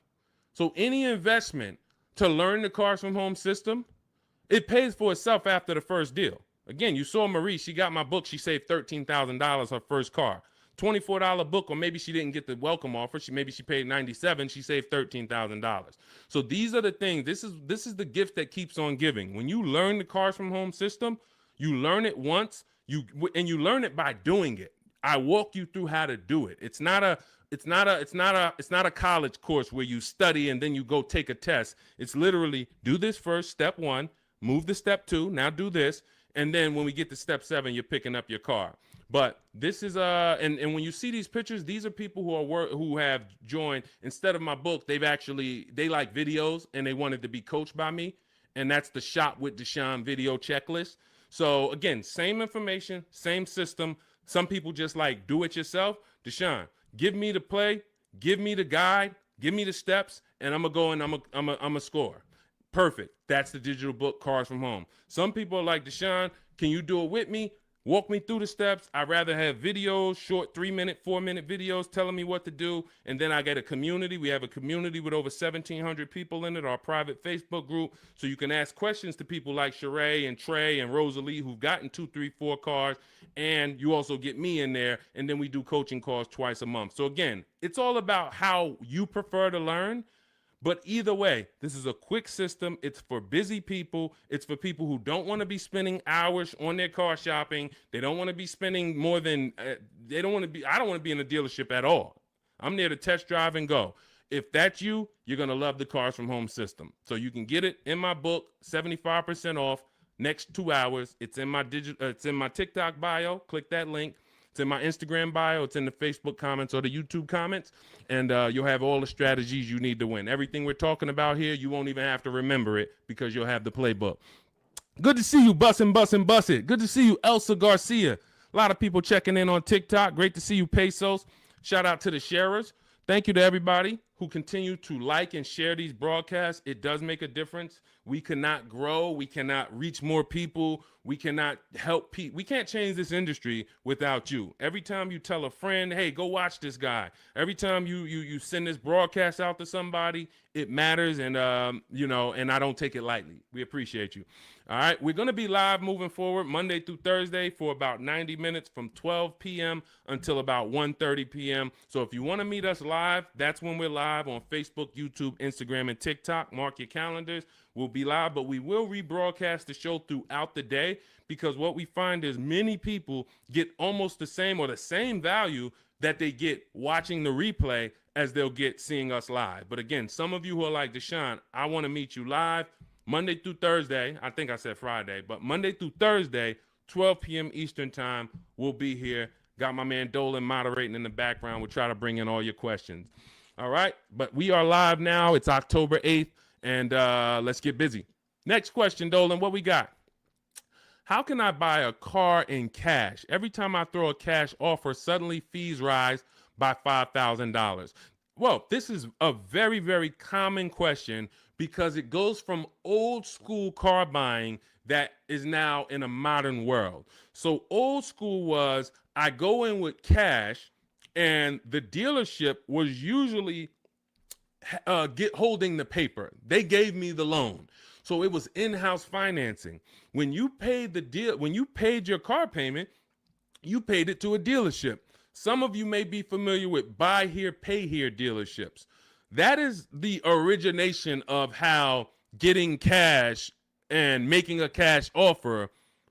So any investment to learn the Cars from Home system, it pays for itself after the first deal. Again, you saw Marie, she got my book. She saved $13,000 her first car. $24 book, or maybe she didn't get the welcome offer. Maybe she paid $97. She saved $13,000. So these are the things. This is the gift that keeps on giving. When you learn the Cars from Home system, you learn it once. And you learn it by doing it. I walk you through how to do it. It's not a college course where you study and then you go take a test. It's literally do this first, step 1, move to step 2, now do this, and then when we get to step 7, you're picking up your car. But this is and when you see these pictures, these are people who have joined. Instead of my book, they like videos and they wanted to be coached by me, and that's the Shop with Deshone video checklist. So again, same information, same system. Some people just like do it yourself. Deshone, give me the play, give me the guide, give me the steps, and I'm gonna go and I'm a score. Perfect. That's the digital book, Cars from Home. Some people are like, Deshone, can you do it with me? Walk me through the steps. I'd rather have videos, short 3-minute, 4-minute videos telling me what to do. And then I get a community. We have a community with over 1,700 people in it, our private Facebook group. So you can ask questions to people like Sheree and Trey and Rosalie who've gotten 2, 3, 4 cars. And you also get me in there. And then we do coaching calls twice a month. So again, it's all about how you prefer to learn. But either way, this is a quick system. It's for busy people. It's for people who don't want to be spending hours on their car shopping. They don't want to be spending more than, I don't want to be in a dealership at all. I'm there to test drive and go. If that's you, you're going to love the Cars from Home system. So you can get it in my book, 75% off, next 2 hours. It's in my it's in my TikTok bio. Click that link. It's in my Instagram bio. It's in the Facebook comments or the YouTube comments. And you'll have all the strategies you need to win. Everything we're talking about here, you won't even have to remember it because you'll have the playbook. Good to see you, Bussin'. Good to see you, Elsa Garcia. A lot of people checking in on TikTok. Great to see you, Pesos. Shout out to the sharers. Thank you to everybody who continue to like and share these broadcasts. It does make a difference. We cannot grow. We cannot reach more people. We cannot help people. We can't change this industry without you. Every time you tell a friend, hey, go watch this guy. Every time you send this broadcast out to somebody, it matters. And, and I don't take it lightly. We appreciate you. All right. We're going to be live moving forward Monday through Thursday for about 90 minutes from 12 p.m. until about 1:30 p.m. So if you want to meet us live, that's when we're live on Facebook, YouTube, Instagram, and TikTok. Mark your calendars. We'll be live, but we will rebroadcast the show throughout the day because what we find is many people get almost the same or the same value that they get watching the replay as they'll get seeing us live. But again, some of you who are like, Deshone, I want to meet you live Monday through Thursday. I think I said Friday, but Monday through Thursday, 12 p.m. Eastern time, we'll be here. Got my man Dolan moderating in the background. We'll try to bring in all your questions. All right, but we are live now. It's October 8th. And let's get busy. Next question, Dolan, what we got? How can I buy a car in cash? Every time I throw a cash offer, suddenly fees rise by $5,000. Well, this is a very, very common question because it goes from old school car buying that is now in a modern world. So old school was I go in with cash and the dealership was usually holding the paper. They gave me the loan. So it was in-house financing. When you paid your car payment, you paid it to a dealership. Some of you may be familiar with buy here, pay here dealerships. That is the origination of how getting cash and making a cash offer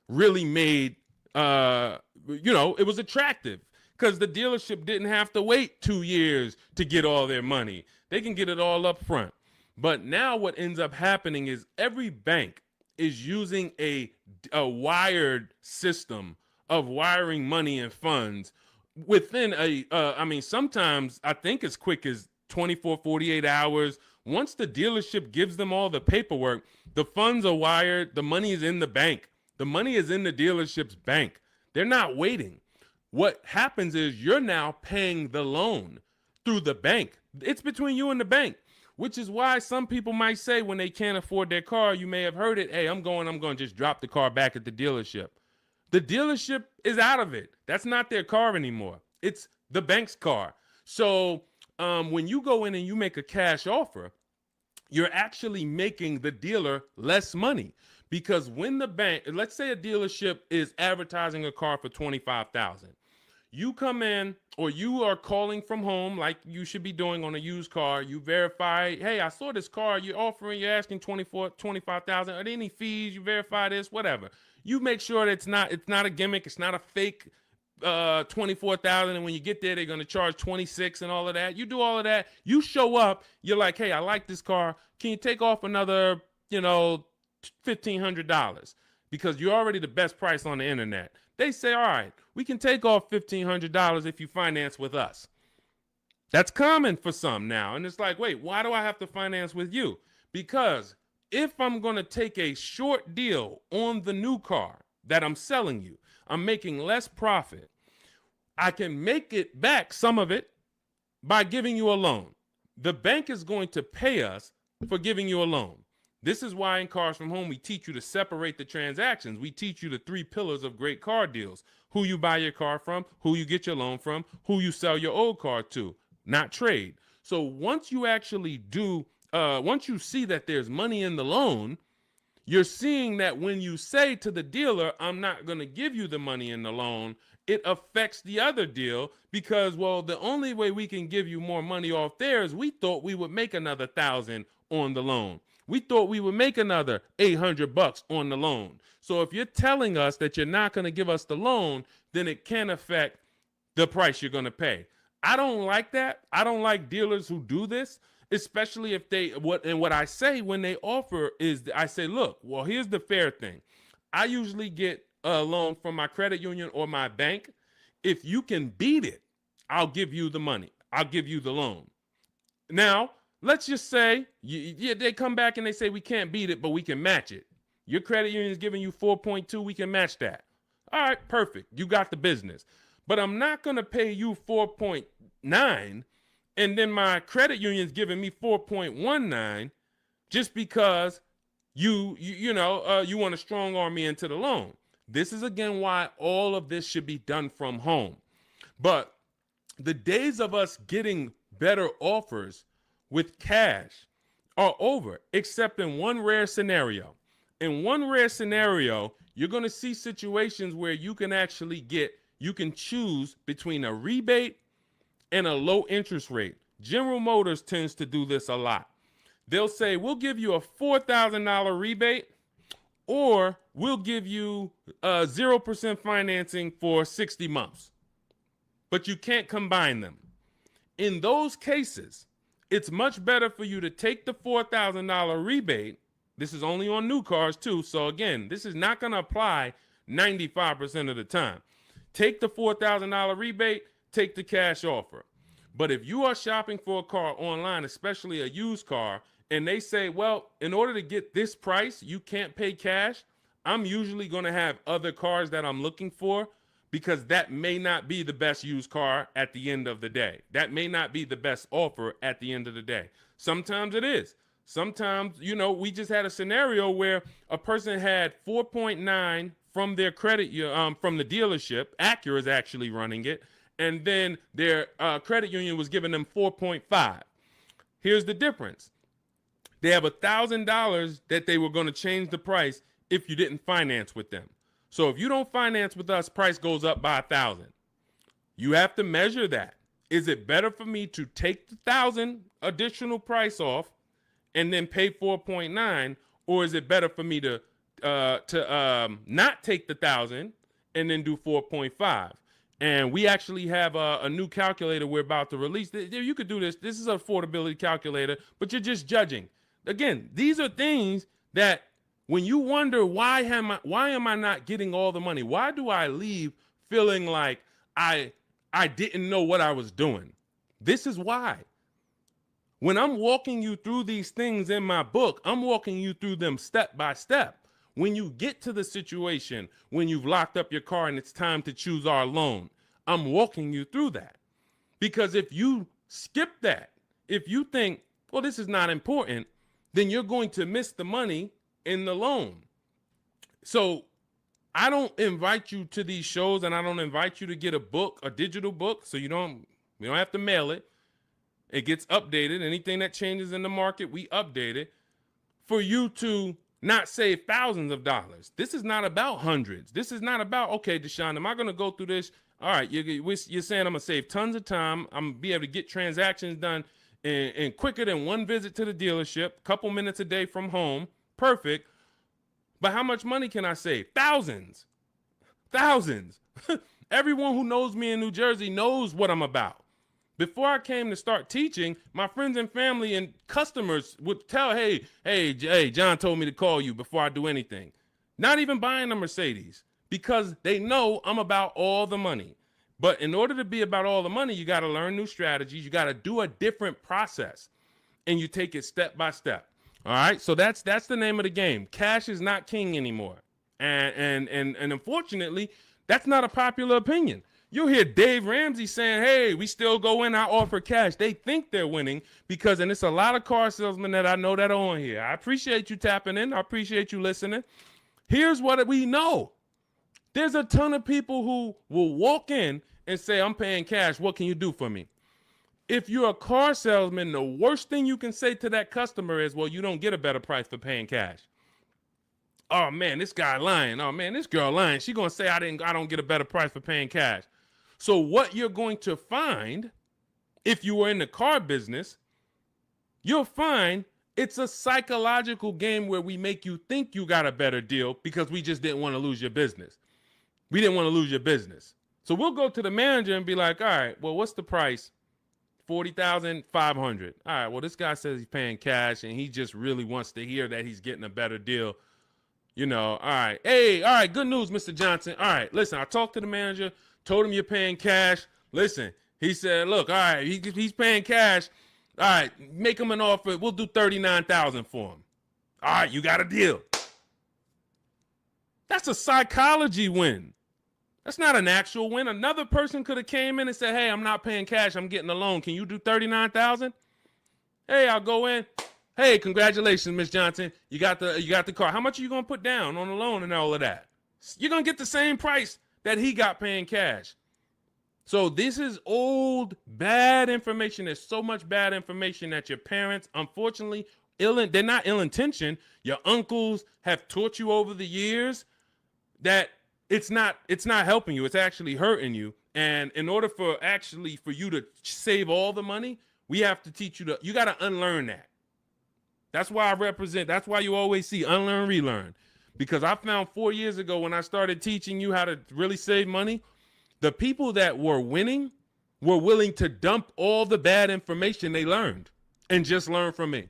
really made, it was attractive because the dealership didn't have to wait 2 years to get all their money. They can get it all up front. But now what ends up happening is every bank is using a wired system of wiring money and funds within sometimes I think as quick as 24, 48 hours. Once the dealership gives them all the paperwork, the funds are wired. The money is in the bank. The money is in the dealership's bank. They're not waiting. What happens is you're now paying the loan through the bank. It's between you and the bank, which is why some people might say when they can't afford their car, you may have heard it, hey, I'm going to just drop the car back at the dealership. The dealership is out of it. That's not their car anymore. It's the bank's car. So when you go in and you make a cash offer, you're actually making the dealer less money because when the bank, let's say a dealership is advertising a car for $25,000. You come in or you are calling from home like you should be doing on a used car. You verify, hey, I saw this car you're asking $25,000. Are there any fees? You verify this, whatever. You make sure that it's not a gimmick, it's not a fake 24,000, and when you get there they're going to charge 26 and all of that. You do all of that, you show up, you're like, hey, I like this car, can you take off another, $1,500, because you're already the best price on the internet. They say, all right, we can take off $1,500 if you finance with us. That's common for some now, and it's like, wait, why do I have to finance with you? Because if I'm going to take a short deal on the new car that I'm selling you, I'm making less profit. I can make it back, some of it, by giving you a loan. The bank is going to pay us for giving you a loan. This is why in Cars from Home, we teach you to separate the transactions. We teach you the 3 pillars of great car deals: who you buy your car from, who you get your loan from, who you sell your old car to, not trade. So once you actually once you see that there's money in the loan, you're seeing that when you say to the dealer, I'm not going to give you the money in the loan, it affects the other deal, because, well, the only way we can give you more money off there is we thought we would make another 1,000 on the loan. We thought we would make another $800 on the loan. So if you're telling us that you're not going to give us the loan, then it can affect the price you're going to pay. I don't like that. I don't like dealers who do this, especially if what I say when they offer is, I say, look, well, here's the fair thing. I usually get a loan from my credit union or my bank. If you can beat it, I'll give you the money. I'll give you the loan. Now, let's just say they come back and they say, we can't beat it, but we can match it. Your credit union is giving you 4.2. We can match that. All right, perfect. You got the business. But I'm not going to pay you 4.9 and then my credit union's giving me 4.19 just because you want to strong arm me into the loan. This is, again, why all of this should be done from home. But the days of us getting better offers with cash are over, except in one rare scenario. In one rare scenario, you're going to see situations where you can choose between a rebate and a low interest rate. General Motors tends to do this a lot. They'll say, we'll give you a $4,000 rebate, or we'll give you 0% financing for 60 months. But you can't combine them. In those cases, it's much better for you to take the $4,000 rebate. This is only on new cars too. So again, this is not going to apply 95% of the time. Take the $4,000 rebate, take the cash offer. But if you are shopping for a car online, especially a used car, and they say, well, in order to get this price, you can't pay cash, I'm usually going to have other cars that I'm looking for, because that may not be the best used car at the end of the day. That may not be the best offer at the end of the day. Sometimes it is. Sometimes, we just had a scenario where a person had 4.9 from their credit, from the dealership. Acura is actually running it. And then their credit union was giving them 4.5. Here's the difference. They have $1,000 that they were going to change the price if you didn't finance with them. So if you don't finance with us, price goes up by 1,000. You have to measure that. Is it better for me to take the 1,000 additional price off and then pay 4.9, or is it better for me to not take the 1,000 and then do 4.5? And we actually have a new calculator we're about to release. You could do this. This is an affordability calculator, but you're just judging. Again, these are things that when you wonder, why am I not getting all the money? Why do I leave feeling like I didn't know what I was doing? This is why. When I'm walking you through these things in my book, I'm walking you through them step by step. When you get to the situation, when you've locked up your car and it's time to choose our loan, I'm walking you through that. Because if you skip that, if you think, well, this is not important, then you're going to miss the money in the loan. So I don't invite you to these shows, and I don't invite you to get a book, a digital book, so we don't have to mail it. It gets updated. Anything that changes in the market, we update it for you to not save thousands of dollars. This is not about hundreds. This is not about, okay, Deshone, am I going to go through this? All right, you're saying I'm going to save tons of time. I'm going to be able to get transactions done in quicker than one visit to the dealership, couple minutes a day from home. Perfect. But how much money can I save? Thousands. Thousands. Everyone who knows me in New Jersey knows what I'm about. Before I came to start teaching, my friends and family and customers would tell, hey, John told me to call you before I do anything. Not even buying a Mercedes, because they know I'm about all the money. But in order to be about all the money, you got to learn new strategies. You got to do a different process, and you take it step by step. All right, so that's the name of the game. Cash is not king anymore, and unfortunately, that's not a popular opinion. You'll hear Dave Ramsey saying, hey, we still go in, I offer cash. They think they're winning because, and it's a lot of car salesmen that I know that are on here. I appreciate you tapping in. I appreciate you listening. Here's what we know. There's a ton of people who will walk in and say, I'm paying cash. What can you do for me? If you're a car salesman, the worst thing you can say to that customer is, well, you don't get a better price for paying cash. Oh man, this guy lying. Oh man, this girl lying. She gonna say I don't get a better price for paying cash. So what you're going to find, if you were in the car business, you'll find it's a psychological game where we make you think you got a better deal because we just didn't want to lose your business. We didn't want to lose your business. So we'll go to the manager and be like, all right, well, what's the price? $40,500. All right, well, this guy says he's paying cash and he just really wants to hear that he's getting a better deal. You know, all right. Hey, all right, good news, Mr. Johnson. All right, listen, I talked to the manager, told him you're paying cash. Listen, he said, look, all right, he's paying cash. All right, make him an offer. We'll do $39,000 for him. All right, you got a deal. That's a psychology win. That's not an actual win. Another person could have came in and said, hey, I'm not paying cash. I'm getting a loan. Can you do $39,000? Hey, I'll go in. Hey, congratulations, Miss Johnson. You got the car. How much are you going to put down on the loan and all of that? You're going to get the same price that he got paying cash. So this is old, bad information. There's so much bad information that your parents, unfortunately, they're not ill-intentioned. Your uncles have taught you over the years that it's not helping you. It's actually hurting you. And in order for you to save all the money, we have to teach you you got to unlearn that. That's why that's why you always see unlearn, relearn. Because I found 4 years ago when I started teaching you how to really save money, the people that were winning were willing to dump all the bad information they learned and just learn from me.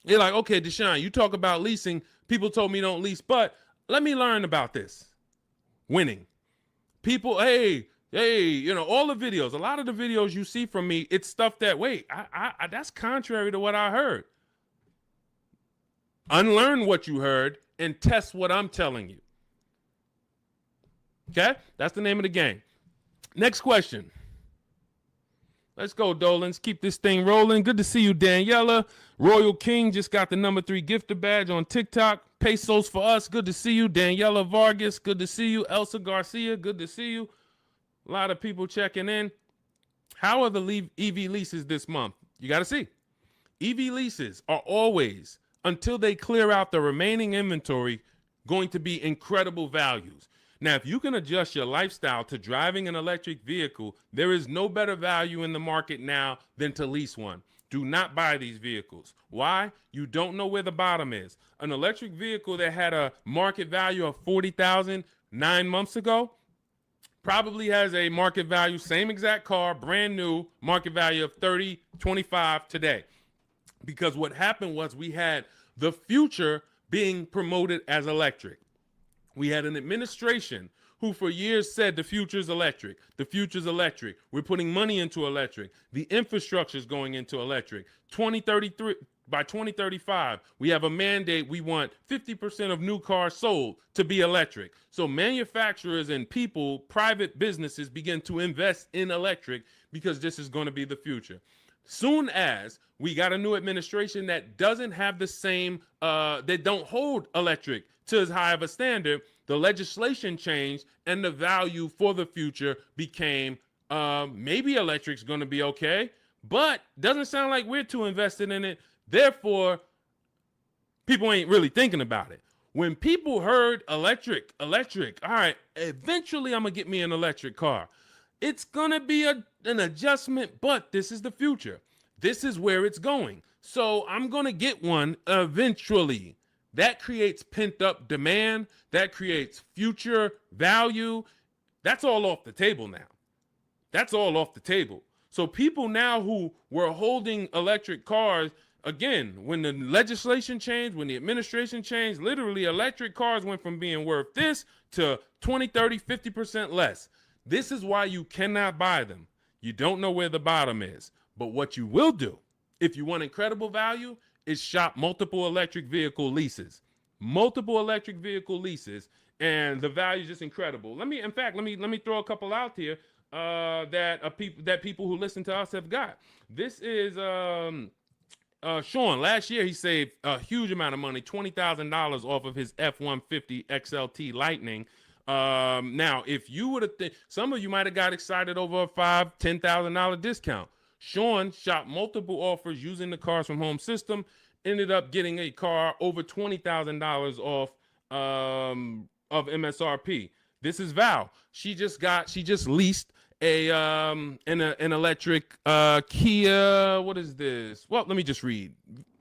You're like, okay, Deshone, you talk about leasing. People told me don't lease, but let me learn about this. Winning. People, hey, you know, all the videos, a lot of the videos you see from me, it's stuff that, wait, I that's contrary to what I heard. Unlearn what you heard and test what I'm telling you. Okay? That's the name of the game. Next question. Let's go, Dolans. Keep this thing rolling. Good to see you, Daniela. Royal King just got the #3 gifter badge on TikTok. Pesos for us. Good to see you. Daniela Vargas. Good to see you. Elsa Garcia. Good to see you. A lot of people checking in. How are the EV leases this month? You got to see. EV leases are always, until they clear out the remaining inventory, going to be incredible values. Now, if you can adjust your lifestyle to driving an electric vehicle, there is no better value in the market now than to lease one. Do not buy these vehicles. Why? You don't know where the bottom is. An electric vehicle that had a market value of $40,000 9 months ago probably has a market value, same exact car, brand new, market value of $30, $25 today. Because what happened was we had the future being promoted as electric. We had an administration who for years said the future's electric. The future's electric. We're putting money into electric. The infrastructure is going into electric. 2033, by 2035, we have a mandate. We want 50% of new cars sold to be electric. So manufacturers and people, private businesses begin to invest in electric because this is going to be the future. Soon as we got a new administration that doesn't have the same, they don't hold electric to as high of a standard, the legislation changed and the value for the future became maybe electric's going to be okay, but doesn't sound like we're too invested in it. Therefore, people ain't really thinking about it. When people heard electric, all right, eventually I'm going to get me an electric car. It's going to be an adjustment, but this is the future. This is where it's going. So I'm going to get one eventually. That creates pent up demand. That creates future value. That's all off the table now. That's all off the table. So people now who were holding electric cars, again, when the legislation changed, when the administration changed, literally electric cars went from being worth this to 20, 30, 50% less. This is why you cannot buy them. You don't know where the bottom is. But what you will do, if you want incredible value, is shop multiple electric vehicle leases. Multiple electric vehicle leases, and the value is just incredible. Let me throw a couple out here that people who listen to us have got. This is Sean. Last year he saved a huge amount of money, $20,000 off of his F-150 XLT Lightning. Now, if you would have, some of you might have got excited over a $5,000-$10,000 discount. Sean shopped multiple offers using the Cars from Home system, ended up getting a car over $20,000 off of MSRP. This is Val. She just leased an electric Kia. What is this? Well, let me just read.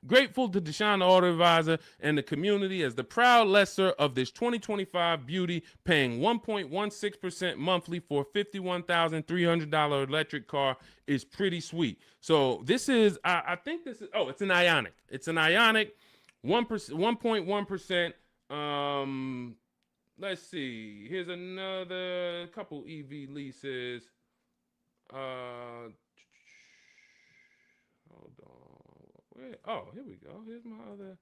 Grateful to Deshone the Auto Advisor and the community as the proud lessor of this 2025 beauty, paying 1.16% monthly for a $51,300 electric car is pretty sweet. So this is, I think this is, it's an Ioniq. It's an Ioniq, 1.1%. Let's see. Here's another couple EV leases. Hold on. Here we go. Here's my other.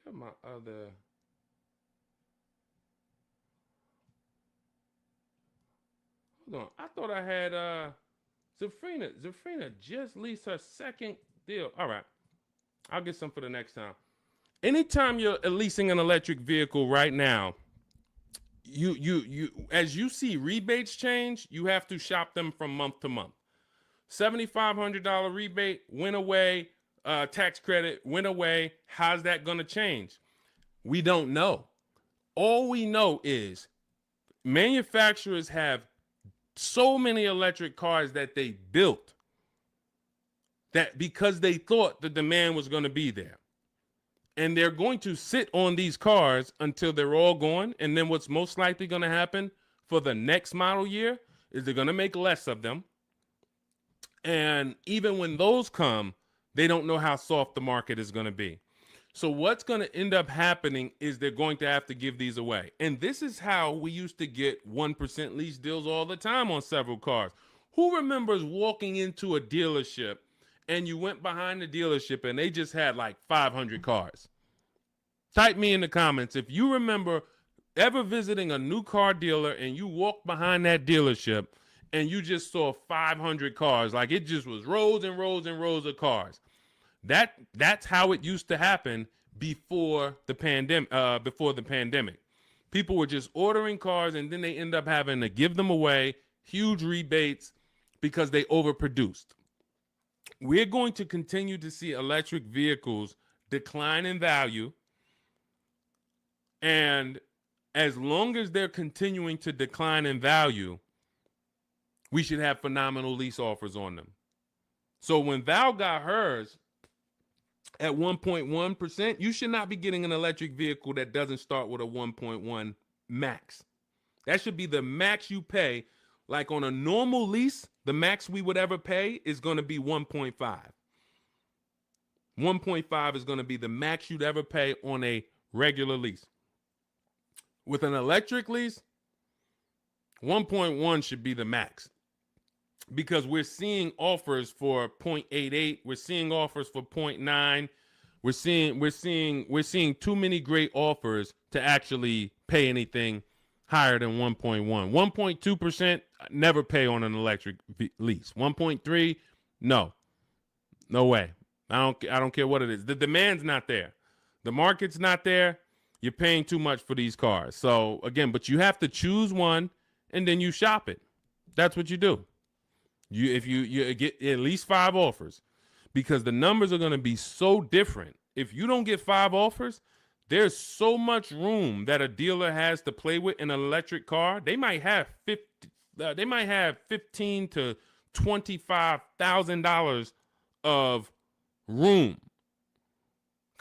Hold on. I thought I had Zafrina. Zafrina just leased her second deal. All right. I'll get some for the next time. Anytime you're leasing an electric vehicle right now, you as you see rebates change, you have to shop them from month to month. $7,500 rebate went away. Tax credit went away. How's that going to change? We don't know. All we know is manufacturers have so many electric cars that they built that because they thought the demand was going to be there. And they're going to sit on these cars until they're all gone. And then what's most likely going to happen for the next model year is they're going to make less of them. And even when those come, they don't know how soft the market is going to be. So what's going to end up happening is they're going to have to give these away. And this is how we used to get 1% lease deals all the time on several cars. Who remembers walking into a dealership and you went behind the dealership and they just had like 500 cars? Type me in the comments if you remember ever visiting a new car dealer and you walked behind that dealership and you just saw 500 cars, like it just was rows and rows and rows of cars. That's how it used to happen before the pandemic. People were just ordering cars and then they end up having to give them away, huge rebates because they overproduced. We're going to continue to see electric vehicles decline in value. And as long as they're continuing to decline in value, we should have phenomenal lease offers on them. So when Val got hers at 1.1%, you should not be getting an electric vehicle that doesn't start with a 1.1 max. That should be the max you pay. Like on a normal lease, the max we would ever pay is going to be 1.5. 1.5 is going to be the max you'd ever pay on a regular lease. With an electric lease, 1.1 should be the max. Because we're seeing offers for 0.88, we're seeing offers for 0.9. We're seeing too many great offers to actually pay anything higher than 1.1. 1.2%, never pay on an electric lease. 1.3, no way. I don't care what it is. The demand's not there. The market's not there. You're paying too much for these cars. So again, but you have to choose one and then you shop it. That's what you do. If you get at least 5 offers, because the numbers are going to be so different. If you don't get 5 offers, there's so much room that a dealer has to play with in an electric car. They might have $15,000 to $25,000 of room,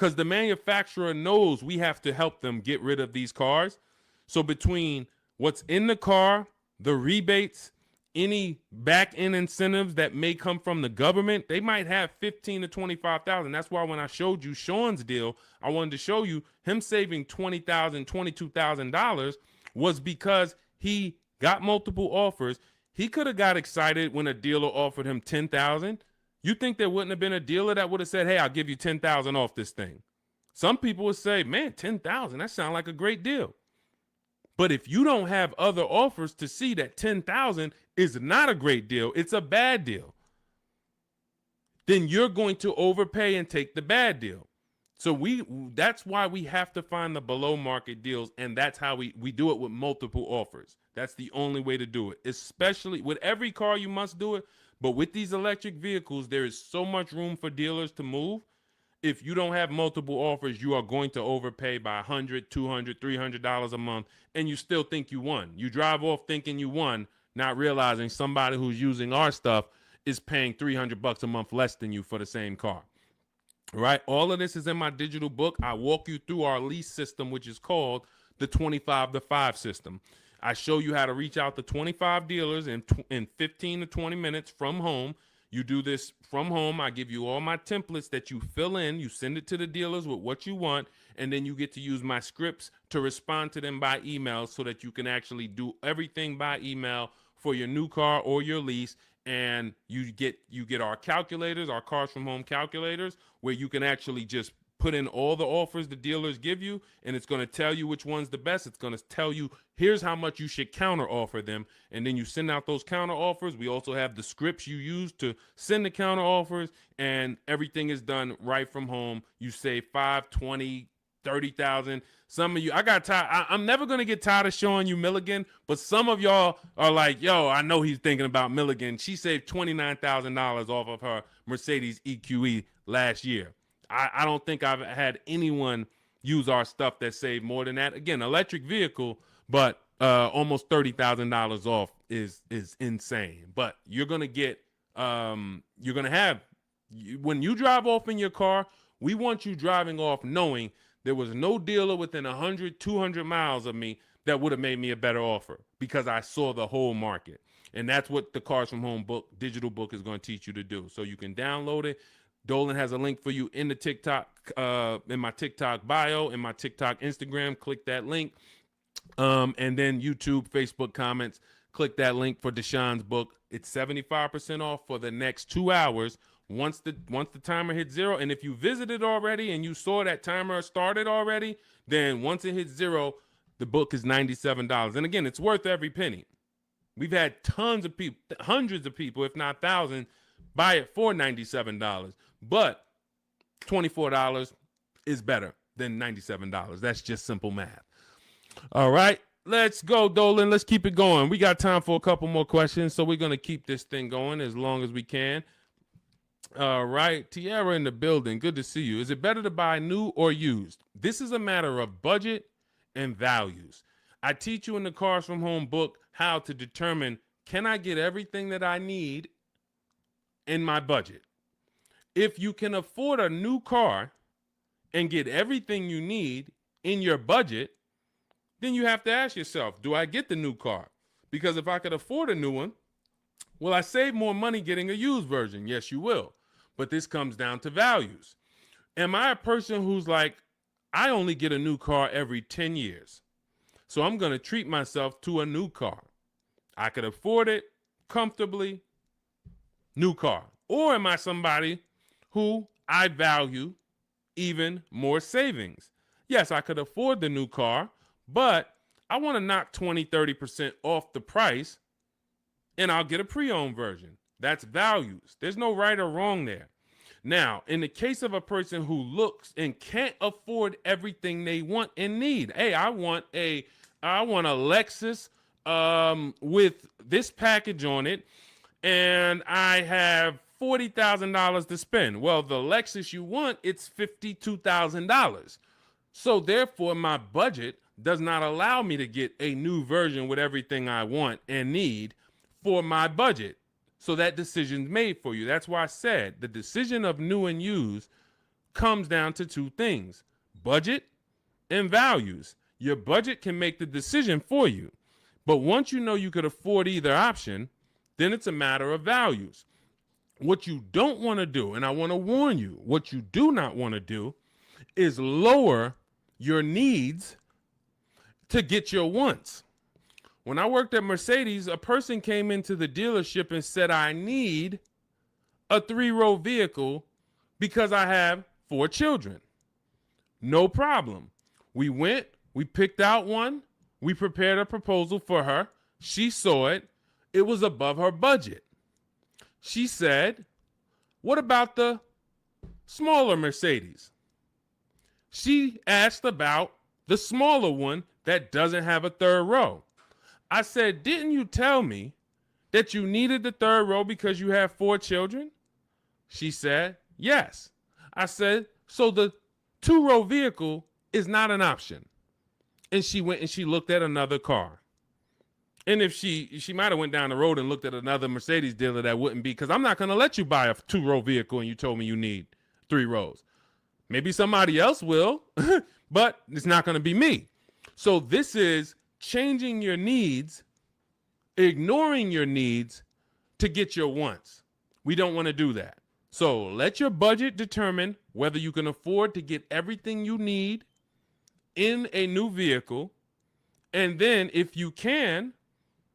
because the manufacturer knows we have to help them get rid of these cars. So between what's in the car, the rebates, any back end incentives that may come from the government, they might have 15 to 25,000. That's why when I showed you Sean's deal, I wanted to show you him saving $20,000, $22,000 was because he got multiple offers. He could have got excited when a dealer offered him 10,000. You think there wouldn't have been a dealer that would have said, hey, I'll give you 10,000 off this thing? Some people would say, man, 10,000, that sounds like a great deal. But if you don't have other offers to see that 10,000 is not a great deal, it's a bad deal, then you're going to overpay and take the bad deal. So that's why we have to find the below market deals, and that's how we do it with multiple offers. That's the only way to do it, especially with every car you must do it. But with these electric vehicles, there is so much room for dealers to move. If you don't have multiple offers, you are going to overpay by $100, $200, $300 a month, and you still think you won. You drive off thinking you won, not realizing somebody who's using our stuff is paying $300 a month less than you for the same car. Right? All of this is in my digital book. I walk you through our lease system, which is called the 25 to 5 system. I show you how to reach out to 25 dealers in 15 to 20 minutes from home. You do this from home. I give you all my templates that you fill in. You send it to the dealers with what you want, and then you get to use my scripts to respond to them by email so that you can actually do everything by email for your new car or your lease. And you get our calculators, our Cars from Home calculators, where you can actually just put in all the offers the dealers give you, and it's going to tell you which one's the best. It's going to tell you, here's how much you should counter offer them. And then you send out those counter offers. We also have the scripts you use to send the counter offers, and everything is done right from home. You save 5, 20, 30,000. Some of you, I got tired. I'm never going to get tired of showing you Milligan, but some of y'all are like, yo, I know he's thinking about Milligan. She saved $29,000 off of her Mercedes EQE last year. I don't think I've had anyone use our stuff that saved more than that. Again, electric vehicle, but almost $30,000 off is insane. But you're going to get, you're going to have, when you drive off in your car, we want you driving off knowing there was no dealer within 100, 200 miles of me that would have made me a better offer because I saw the whole market. And that's what the Cars from Home book, digital book, is going to teach you to do. So you can download it. Dolan has a link for you in the TikTok, in my TikTok bio, in my TikTok Instagram. Click that link. And then YouTube, Facebook comments. Click that link for Deshaun's book. It's 75% off for the next 2 hours. Once the timer hits 0, and if you visited already and you saw that timer started already, then once it hits 0, the book is $97. And again, it's worth every penny. We've had tons of people, hundreds of people, if not thousands, buy it for $97. But $24 is better than $97. That's just simple math. All right, let's go, Dolan. Let's keep it going. We got time for a couple more questions, so we're going to keep this thing going as long as we can. All right, Tiara in the building. Good to see you. Is it better to buy new or used? This is a matter of budget and values. I teach you in the Cars from Home book how to determine, can I get everything that I need in my budget? If you can afford a new car and get everything you need in your budget, then you have to ask yourself, do I get the new car? Because if I could afford a new one, will I save more money getting a used version? Yes, you will. But this comes down to values. Am I a person who's like, I only get a new car every 10 years, so I'm going to treat myself to a new car? I could afford it comfortably, new car. Or am I somebody who I value even more savings? Yes, I could afford the new car, but I want to knock 20, 30% off the price, and I'll get a pre-owned version. That's values. There's no right or wrong there. Now, in the case of a person who looks and can't afford everything they want and need, hey, I want a Lexus with this package on it, and I have $40,000 to spend. Well, the Lexus you want, it's $52,000. So therefore, my budget does not allow me to get a new version with everything I want and need for my budget. So that decision's made for you. That's why I said the decision of new and used comes down to two things: budget and values. Your budget can make the decision for you. But once you know you could afford either option, then it's a matter of values. What you don't want to do, and I want to warn you, what you do not want to do is lower your needs to get your wants. When I worked at Mercedes, a person came into the dealership and said, I need a 3-row vehicle because I have 4 children. No problem. We went, we picked out one, we prepared a proposal for her. She saw it. It was above her budget. She said, what about the smaller Mercedes? She asked about the smaller one that doesn't have a 3rd row. I said, didn't you tell me that you needed the 3rd row because you have 4 children? She said, yes. I said, so the 2-row vehicle is not an option. And she went and she looked at another car. And if she might have went down the road and looked at another Mercedes dealer, that wouldn't be, because I'm not going to let you buy a 2-row vehicle and you told me you need 3 rows. Maybe somebody else will, but it's not going to be me. So this is changing your needs, ignoring your needs to get your wants. We don't want to do that. So let your budget determine whether you can afford to get everything you need in a new vehicle. And then if you can,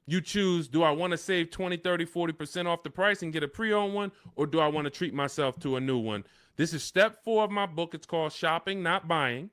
you choose, do I want to save 20, 30, 40% off the price and get a pre-owned one, or do I want to treat myself to a new one? This is step 4 of my book. It's called Shopping, Not Buying,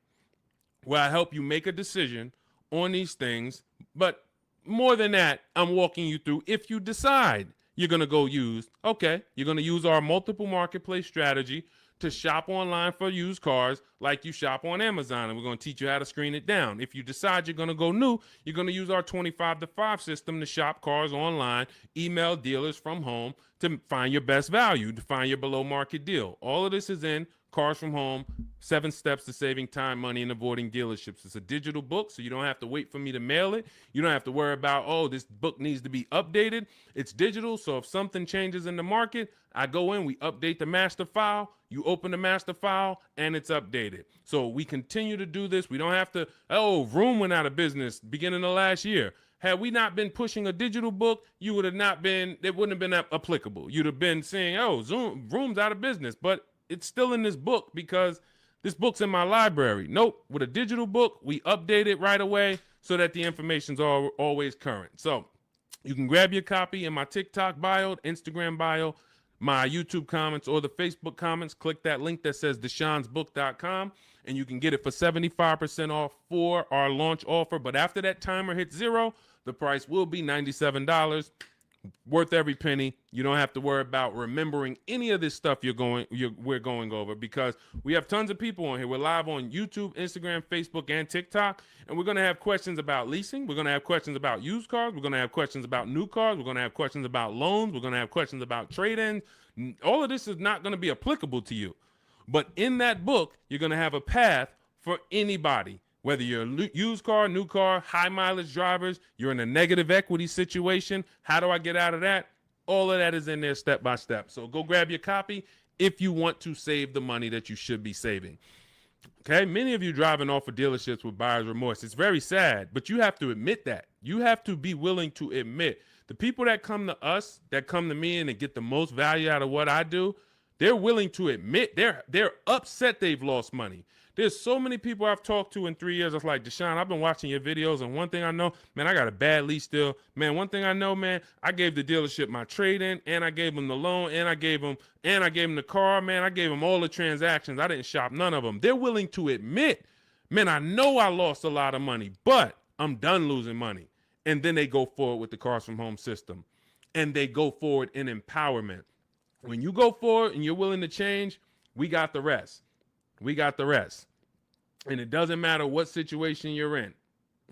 where I help you make a decision on these things. But more than that, I'm walking you through, if you decide you're going to go use, okay, you're going to use our multiple marketplace strategy to shop online for used cars like you shop on Amazon, and we're going to teach you how to screen it down. If you decide you're going to go new, you're going to use our 25 to 5 system to shop cars online, email dealers from home to find your best value, to find your below market deal. All of this is in Cars from Home, 7 Steps to Saving Time, Money, and Avoiding Dealerships. It's a digital book, so you don't have to wait for me to mail it. You don't have to worry about, oh, this book needs to be updated. It's digital, so if something changes in the market, I go in, we update the master file, you open the master file, and it's updated. So we continue to do this. We don't have to, oh, Vroom went out of business beginning of last year. Had we not been pushing a digital book, you would have not been, it wouldn't have been applicable. You'd have been saying, oh, Vroom's out of business, but it's still in this book because this book's in my library. Nope, with a digital book, we update it right away so that the information's always current. So you can grab your copy in my TikTok bio, Instagram bio, my YouTube comments, or the Facebook comments. Click that link that says deshonsbook.com, and you can get it for 75% off for our launch offer. But after that timer hits 0, the price will be $97. Worth every penny. You don't have to worry about remembering any of this stuff we're going over, because we have tons of people on here. We're live on YouTube, Instagram, Facebook, and TikTok, and we're going to have questions about leasing. We're going to have questions about used cars. We're going to have questions about new cars. We're going to have questions about loans. We're going to have questions about trade-ins. All of this is not going to be applicable to you, but in that book, you're going to have a path for anybody. Whether you're a used car, new car, high mileage drivers, you're in a negative equity situation, how do I get out of that? All of that is in there step by step. So go grab your copy if you want to save the money that you should be saving. Okay, many of you driving off of dealerships with buyer's remorse. It's very sad, but you have to admit that. You have to be willing to admit. The people that come to us, that come to me and get the most value out of what I do, they're willing to admit they're upset they've lost money. There's so many people I've talked to in 3 years. It's like, Deshone, I've been watching your videos, and one thing I know, man, I got a bad lease deal. Man, one thing I know, man, I gave the dealership my trade-in, and I gave them the loan, and I gave them the car, man. I gave them all the transactions. I didn't shop none of them. They're willing to admit, man, I know I lost a lot of money, but I'm done losing money. And then they go forward with the Cars from Home system, and they go forward in empowerment. When you go forward and you're willing to change, we got the rest. We got the rest. And it doesn't matter what situation you're in.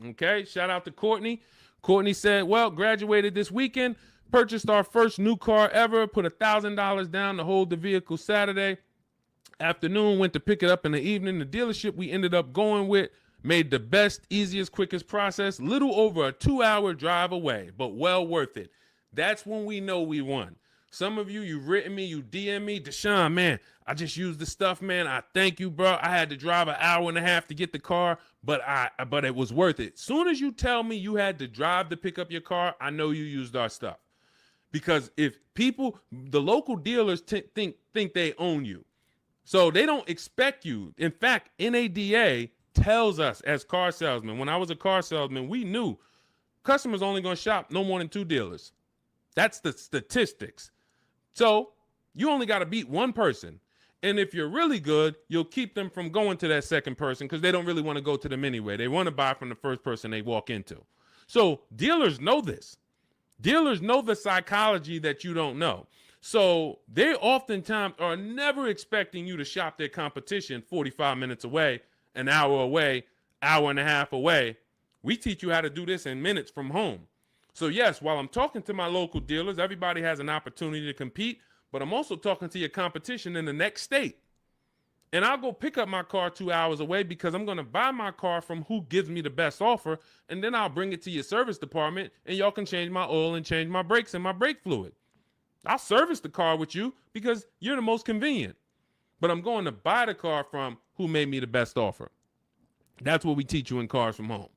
Okay, shout out to Courtney. Courtney said, well, graduated this weekend, purchased our first new car ever, put $1,000 down to hold the vehicle Saturday afternoon, went to pick it up in the evening. The dealership we ended up going with made the best, easiest, quickest process, little over a 2-hour drive away, but well worth it. That's when we know we won. Some of you, you've written me, you DM me, Deshone, man, I just used the stuff, man. I thank you, bro. I had to drive an hour and a half to get the car, but it was worth it. Soon as you tell me you had to drive to pick up your car, I know you used our stuff. Because if people, the local dealers think they own you. So they don't expect you. In fact, NADA tells us as car salesmen, when I was a car salesman, we knew customers only going to shop no more than 2 dealers. That's the statistics. So you only got to beat one person. And if you're really good, you'll keep them from going to that second person because they don't really want to go to them anyway. They want to buy from the first person they walk into. So dealers know this. Dealers know the psychology that you don't know. So they oftentimes are never expecting you to shop their competition 45 minutes away, an hour away, hour and a half away. We teach you how to do this in minutes from home. So yes, while I'm talking to my local dealers, everybody has an opportunity to compete, but I'm also talking to your competition in the next state. And I'll go pick up my car 2 hours away because I'm going to buy my car from who gives me the best offer. And then I'll bring it to your service department and y'all can change my oil and change my brakes and my brake fluid. I'll service the car with you because you're the most convenient. But I'm going to buy the car from who made me the best offer. That's what we teach you in Cars from Home.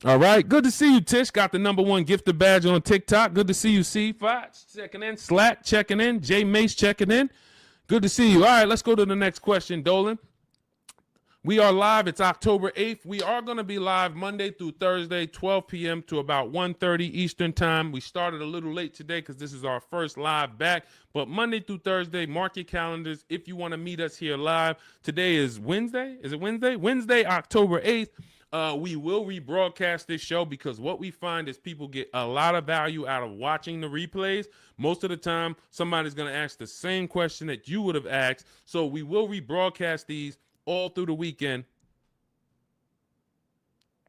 All right. Good to see you, Tish. Got the #1 gifted badge on TikTok. Good to see you, C5 checking in. Slack checking in. J Mace checking in. Good to see you. All right, let's go to the next question, Dolan. We are live. It's October 8th. We are going to be live Monday through Thursday, 12 p.m. to about 1:30 Eastern time. We started a little late today because this is our first live back. But Monday through Thursday, mark your calendars if you want to meet us here live. Today is Wednesday. Is it Wednesday? Wednesday, October 8th. We will rebroadcast this show because what we find is people get a lot of value out of watching the replays. Most of the time, somebody's going to ask the same question that you would have asked. So we will rebroadcast these all through the weekend.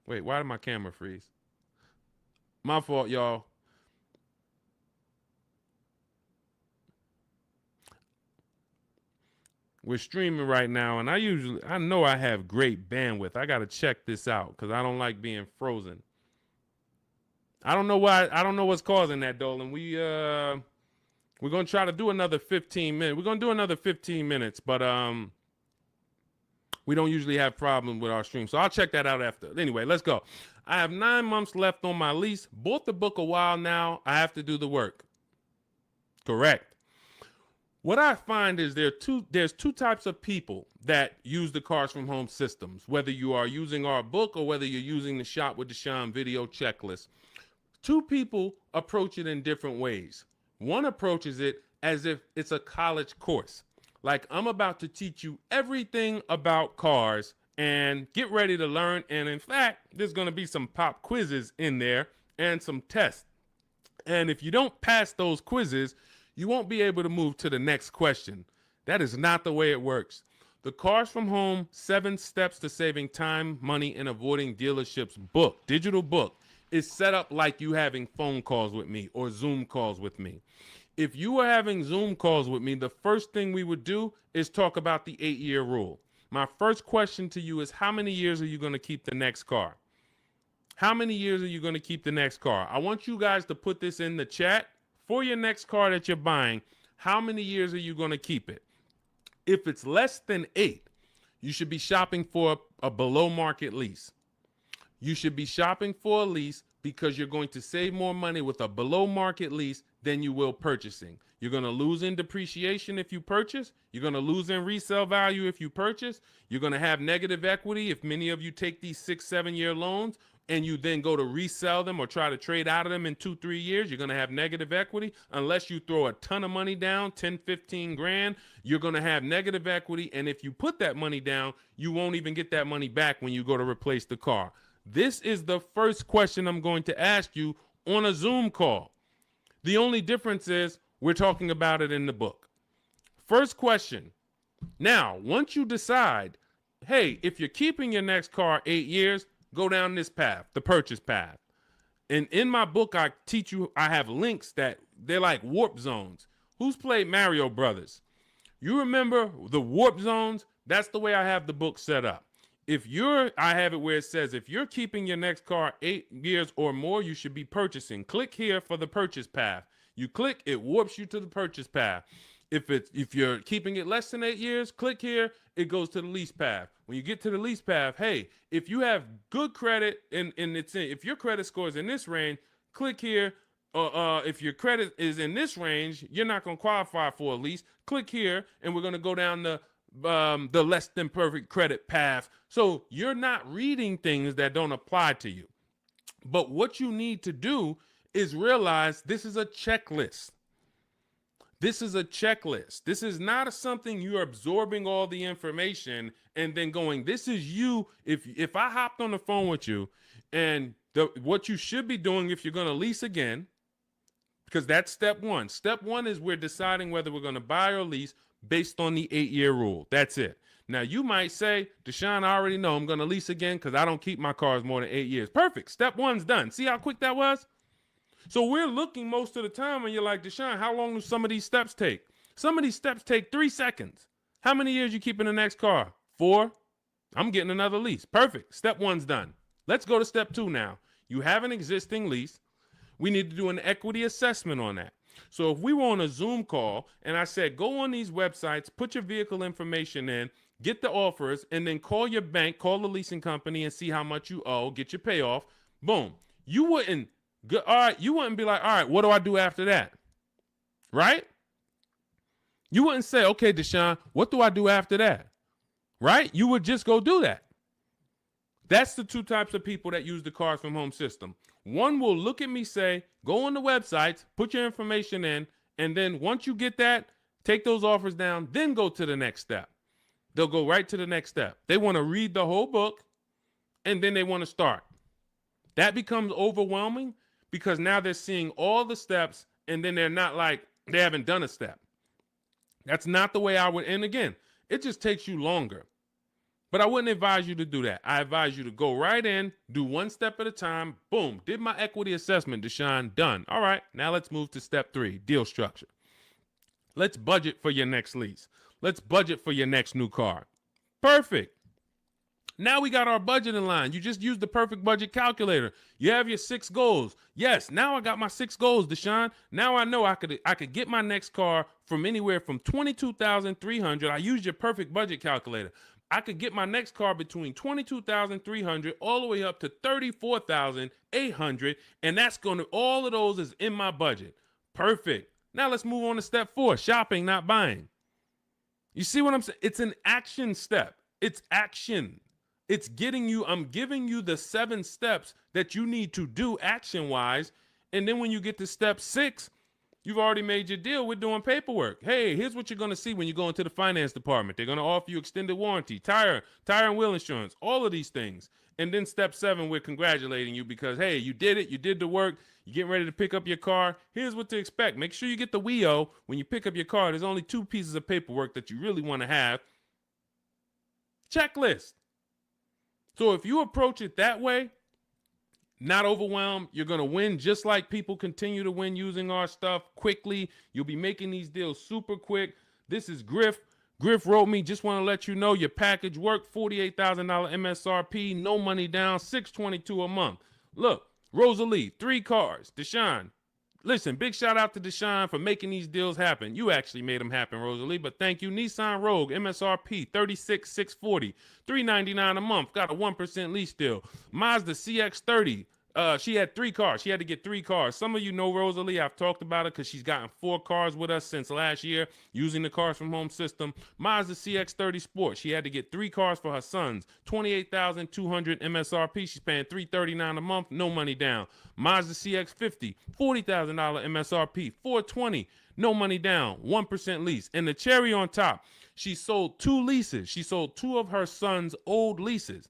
Wait, why did my camera freeze? My fault, y'all. We're streaming right now, and I know I have great bandwidth. I got to check this out because I don't like being frozen. I don't know why. I don't know what's causing that, Dolan. We're going to try to do another 15 minutes. We're going to do another 15 minutes, but we don't usually have problems with our stream. So I'll check that out after. Anyway, let's go. I have 9 months left on my lease. Bought the book a while now. I have to do the work. Correct. What I find is there's two types of people that use the Cars from Home systems, whether you are using our book or whether you're using the Shop with Deshone video checklist. 2 people approach it in different ways. One approaches it as if it's a college course. Like, I'm about to teach you everything about cars and get ready to learn. And in fact, there's going to be some pop quizzes in there and some tests. And if you don't pass those quizzes, you won't be able to move to the next question. That is not the way it works. The Cars from Home 7 Steps to Saving Time, Money, and Avoiding Dealerships book, digital book, is set up like you having phone calls with me or Zoom calls with me. If you were having Zoom calls with me, the first thing we would do is talk about the 8-year rule. My first question to you is, how many years are you going to keep the next car? How many years are you going to keep the next car? I want you guys to put this in the chat. For your next car that you're buying, how many years are you going to keep it? If it's less than 8, you should be shopping for a below market lease. You should be shopping for a lease because you're going to save more money with a below market lease than you will purchasing. You're going to lose in depreciation if you purchase. You're going to lose in resale value if you purchase. You're going to have negative equity if many of you take these 6-7 year loans and you then go to resell them or try to trade out of them in 2-3 years. You're going to have negative equity. Unless you throw a ton of money down, 10, 15 grand, you're going to have negative equity. And if you put that money down, you won't even get that money back when you go to replace the car. This is the first question I'm going to ask you on a Zoom call. The only difference is we're talking about it in the book. First question. Now, once you decide, hey, if you're keeping your next car 8 years, go down this path, the purchase path. And in my book, I teach you, I have links that they're like warp zones. Who's played Mario Brothers? You remember the warp zones? That's the way I have the book set up. I have it where it says, if you're keeping your next car 8 years or more, you should be purchasing. Click here for the purchase path. You click, it warps you to the purchase path. If you're keeping it less than 8 years, click here, it goes to the lease path. When you get to the lease path, hey, if you have good credit and if your credit score is in this range, click here. If your credit is in this range, you're not going to qualify for a lease. Click here, and we're going to go down the less than perfect credit path. So you're not reading things that don't apply to you. But what you need to do is realize this is a checklist. This is a checklist. This is not something you're absorbing all the information and then going, this is you. If I hopped on the phone with you and what you should be doing if you're going to lease again, because that's step one. Step one is we're deciding whether we're going to buy or lease based on the 8-year rule. That's it. Now, you might say, Deshone, I already know I'm going to lease again because I don't keep my cars more than 8 years. Perfect. Step one's done. See how quick that was? So we're looking most of the time and you're like, Deshone, how long do some of these steps take? Some of these steps take 3 seconds. How many years you keep in the next car? 4? I'm getting another lease. Perfect. Step one's done. Let's go to step 2 now. You have an existing lease. We need to do an equity assessment on that. So if we were on a Zoom call and I said, go on these websites, put your vehicle information in, get the offers, and then call your bank, call the leasing company and see how much you owe, get your payoff. Boom. You wouldn't be like, all right, what do I do after that? Right? You wouldn't say, okay, Deshone, what do I do after that? Right? You would just go do that. That's the 2 types of people that use the Cars from Home system. One will look at me, say, go on the websites, put your information in, and then once you get that, take those offers down, then go to the next step. They'll go right to the next step. They want to read the whole book, and then they want to start. That becomes overwhelming because now they're seeing all the steps, and then they're not like, they haven't done a step. That's not the way I would, and again, it just takes you longer. But I wouldn't advise you to do that. I advise you to go right in, do 1 step at a time. Boom, did my equity assessment, Deshone, done. All right, now let's move to step 3, deal structure. Let's budget for your next lease. Let's budget for your next new car. Perfect. Now we got our budget in line. You just used the perfect budget calculator. You have your 6 goals. Yes, now I got my 6 goals, Deshone. Now I know I could get my next car from anywhere from $22,300. I used your perfect budget calculator. I could get my next car between $22,300 all the way up to $34,800, and that's going to, all of those is in my budget. Perfect. Now let's move on to step 4, shopping, not buying. You see what I'm saying? It's an action step. It's action. It's getting you, I'm giving you the 7 steps that you need to do action-wise, and then when you get to step 6, you've already made your deal. We're doing paperwork. Hey, here's what you're going to see when you go into the finance department. They're going to offer you extended warranty, tire and wheel insurance, all of these things. And then step 7, we're congratulating you because, hey, you did it. You did the work. You're getting ready to pick up your car. Here's what to expect. Make sure you get the WIO when you pick up your car. There's only 2 pieces of paperwork that you really want to have. Checklist. So if you approach it that way, not overwhelmed, you're going to win just like people continue to win using our stuff quickly. You'll be making these deals super quick. This is Griff. Griff wrote me, just want to let you know your package worked, $48,000 MSRP, no money down, $622 a month. Look, Rosalie, 3 cars. Deshone, listen, big shout out to Deshone for making these deals happen. You actually made them happen, Rosalie, but thank you. Nissan Rogue, MSRP, $36,640, $399 a month, got a 1% lease deal. Mazda CX-30, she had 3 cars. She had to get 3 cars. Some of you know Rosalie. I've talked about it because she's gotten 4 cars with us since last year using the Cars from Home system. Mazda CX-30 Sport. She had to get 3 cars for her sons. $28,200 MSRP. She's paying $339 a month. No money down. Mazda CX-50. $40,000 MSRP. $420. No money down. 1% lease. And the cherry on top, she sold 2 leases. She sold 2 of her sons' old leases.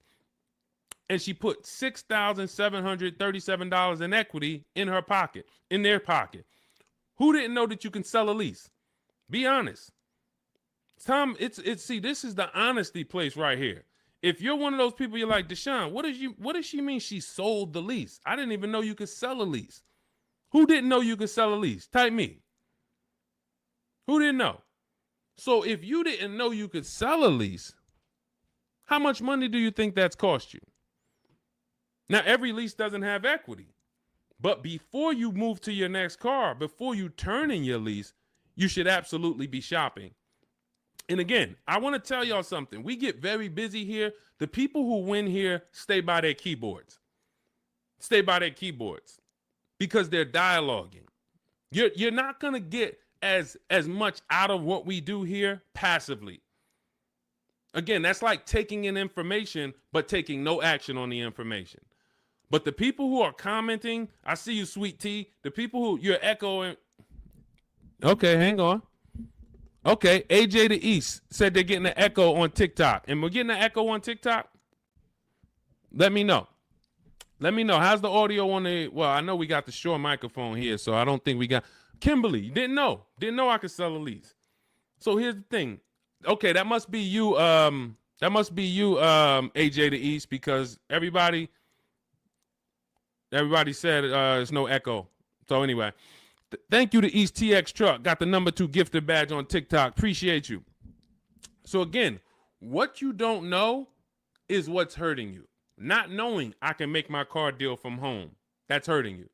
And she put $6,737 in equity in her pocket, in their pocket. Who didn't know that you can sell a lease? Be honest. Tom, see, this is the honesty place right here. If you're one of those people, you're like, Deshone, what does she mean she sold the lease? I didn't even know you could sell a lease. Who didn't know you could sell a lease? Type me. Who didn't know? So if you didn't know you could sell a lease, how much money do you think that's cost you? Now, every lease doesn't have equity. But before you move to your next car, before you turn in your lease, you should absolutely be shopping. And again, I want to tell y'all something. We get very busy here. The people who win here stay by their keyboards. Stay by their keyboards because they're dialoguing. You're not going to get as much out of what we do here passively. Again, that's like taking in information but taking no action on the information. But the people who are commenting, I see you, Sweet Tea. The people who you're echoing. Okay, hang on. Okay, AJ the East said they're getting an echo on TikTok. And we're getting an echo on TikTok? Let me know. Let me know. How's the audio on the, well, I know we got the Shure microphone here, so I don't think we got, Kimberly, you didn't know. Didn't know I could sell a lease. So here's the thing. Okay, that must be you, AJ the East, because everybody said there's no echo. So anyway, thank you to East TX Truck. Got the #2 gifted badge on TikTok. Appreciate you. So again, what you don't know is what's hurting you. Not knowing I can make my car deal from home. That's hurting you.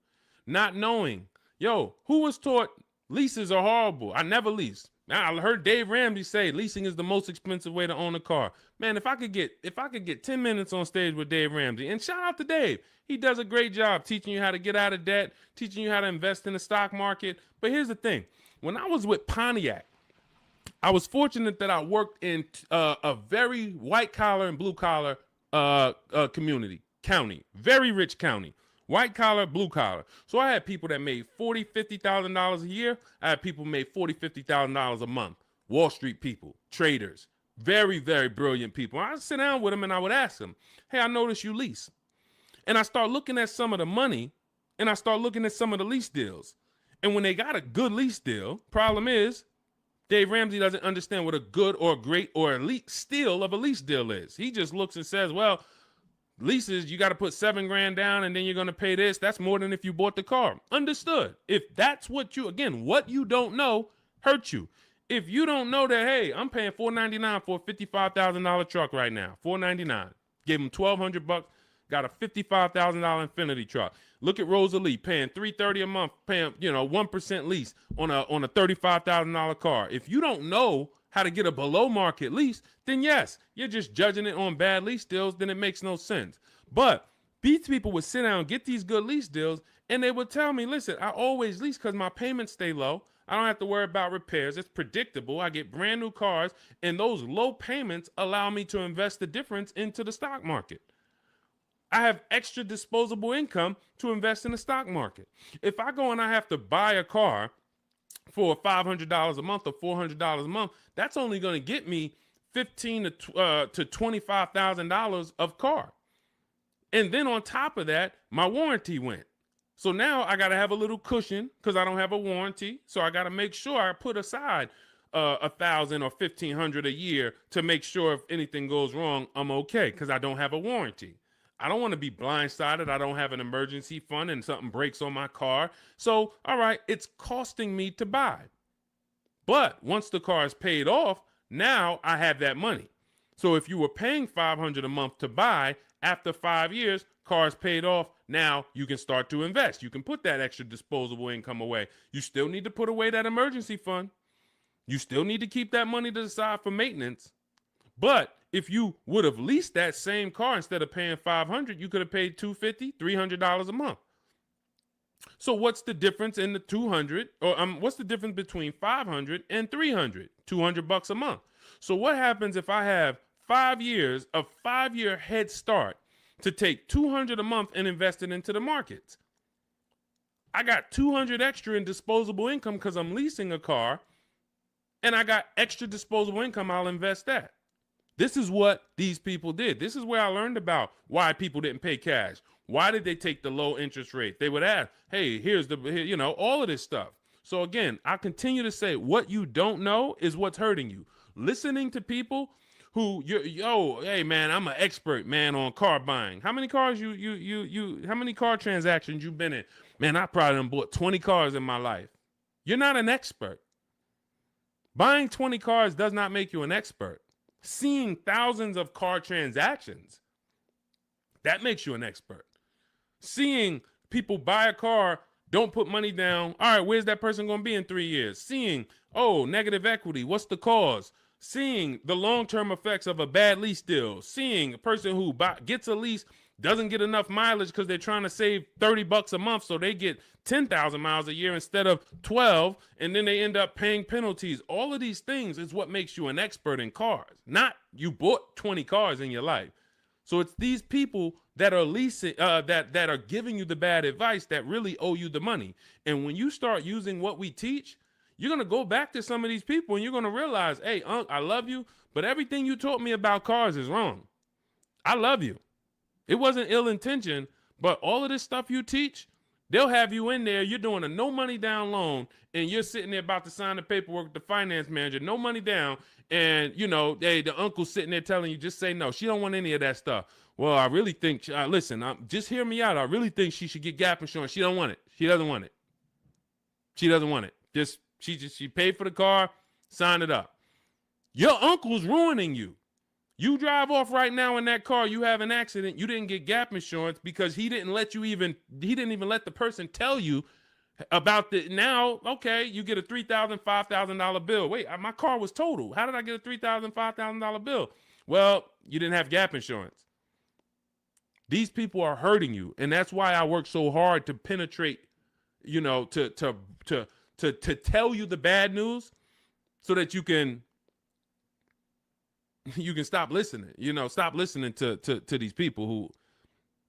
Not knowing, yo, who was taught leases are horrible? I never leased. I heard Dave Ramsey say leasing is the most expensive way to own a car. Man, if I could get 10 minutes on stage with Dave Ramsey, and shout out to Dave. He does a great job teaching you how to get out of debt, teaching you how to invest in the stock market. But here's the thing. When I was with Pontiac, I was fortunate that I worked in a very white collar and blue collar county, very rich county, white collar, blue collar. So I had people that made $40,000-$50,000 a year. I had people made $40,000-$50,000 a month. Wall Street people, traders, very, very brilliant people. I would sit down with them and I would ask them, hey, I noticed you lease. And I start looking at some of the money and I start looking at some of the lease deals. And when they got a good lease deal, problem is Dave Ramsey doesn't understand what a good or great or elite steal of a lease deal is. He just looks and says, well, leases, you got to put $7,000 down and then you're going to pay this. That's more than if you bought the car. Understood. If that's what you, again, what you don't know hurts you. If you don't know that, hey, I'm paying $499 for a $55,000 truck right now, $499. Gave him $1,200, got a $55,000 Infinity truck. Look at Rosalie paying $330 a month, paying 1% lease on a $35,000 car. If you don't know how to get a below market lease, then yes, you're just judging it on bad lease deals. Then it makes no sense. But these people would sit down, get these good lease deals, and they would tell me, listen, I always lease because my payments stay low. I don't have to worry about repairs. It's predictable. I get brand new cars, and those low payments allow me to invest the difference into the stock market. I have extra disposable income to invest in the stock market. If I go and I have to buy a car for $500 a month or $400 a month, that's only going to get me $15,000 to $25,000 of car. And then on top of that, my warranty went. So now I got to have a little cushion because I don't have a warranty. So I got to make sure I put aside $1,000 or $1,500 a year to make sure if anything goes wrong, I'm okay because I don't have a warranty. I don't want to be blindsided. I don't have an emergency fund and something breaks on my car. So, all right, it's costing me to buy. But once the car is paid off, now I have that money. So if you were paying $500 a month to buy, after 5 years, car's paid off, now you can start to invest. You can put that extra disposable income away. You still need to put away that emergency fund. You still need to keep that money to the side for maintenance. But if you would have leased that same car instead of paying $500, you could have paid $250, $300 a month. So what's the difference in the 200 or what's the difference between 500 and 300? $200 a month. So what happens if I have 5 years, a 5-year head start to take $200 a month and invest it into the markets? I got $200 extra in disposable income because I'm leasing a car, and I got extra disposable income. I'll invest that. This is what these people did. This is where I learned about why people didn't pay cash. Why did they take the low interest rate? They would ask, hey, here's all of this stuff. So again, I continue to say what you don't know is what's hurting you. Listening to people who hey man, I'm an expert, man, on car buying. How many cars how many car transactions you've been in? Man, I probably done bought 20 cars in my life. You're not an expert. Buying 20 cars does not make you an expert. Seeing thousands of car transactions, that makes you an expert. Seeing people buy a car, don't put money down. All right, where's that person going to be in 3 years? Seeing, oh, negative equity. What's the cause? Seeing the long-term effects of a bad lease deal. Seeing a person who gets a lease, doesn't get enough mileage because they're trying to save $30 a month, so they get 10,000 miles a year instead of 12, and then they end up paying penalties. All of these things is what makes you an expert in cars, not you bought 20 cars in your life. So it's these people that are leasing, that are giving you the bad advice that really owe you the money. And when you start using what we teach, you're going to go back to some of these people and you're going to realize, hey, Unc, I love you, but everything you taught me about cars is wrong. I love you. It wasn't ill intention, but all of this stuff you teach, they'll have you in there. You're doing a no money down loan and you're sitting there about to sign the paperwork with the finance manager, no money down. And, you know, the uncle's sitting there telling you, just say no. She don't want any of that stuff. Well, I really think, listen, just hear me out. I really think she should get gap insurance. She don't want it. She doesn't want it. She doesn't want it. She paid for the car, sign it up. Your uncle's ruining you. You drive off right now in that car, you have an accident, you didn't get gap insurance because he didn't even let the person tell you about the, now, okay, you get a $3,000, $5,000 bill. Wait, my car was totaled. How did I get a $3,000, $5,000 bill? Well, you didn't have gap insurance. These people are hurting you. And that's why I work so hard to penetrate, you know, to tell you the bad news so that you can stop listening, stop listening to these people who,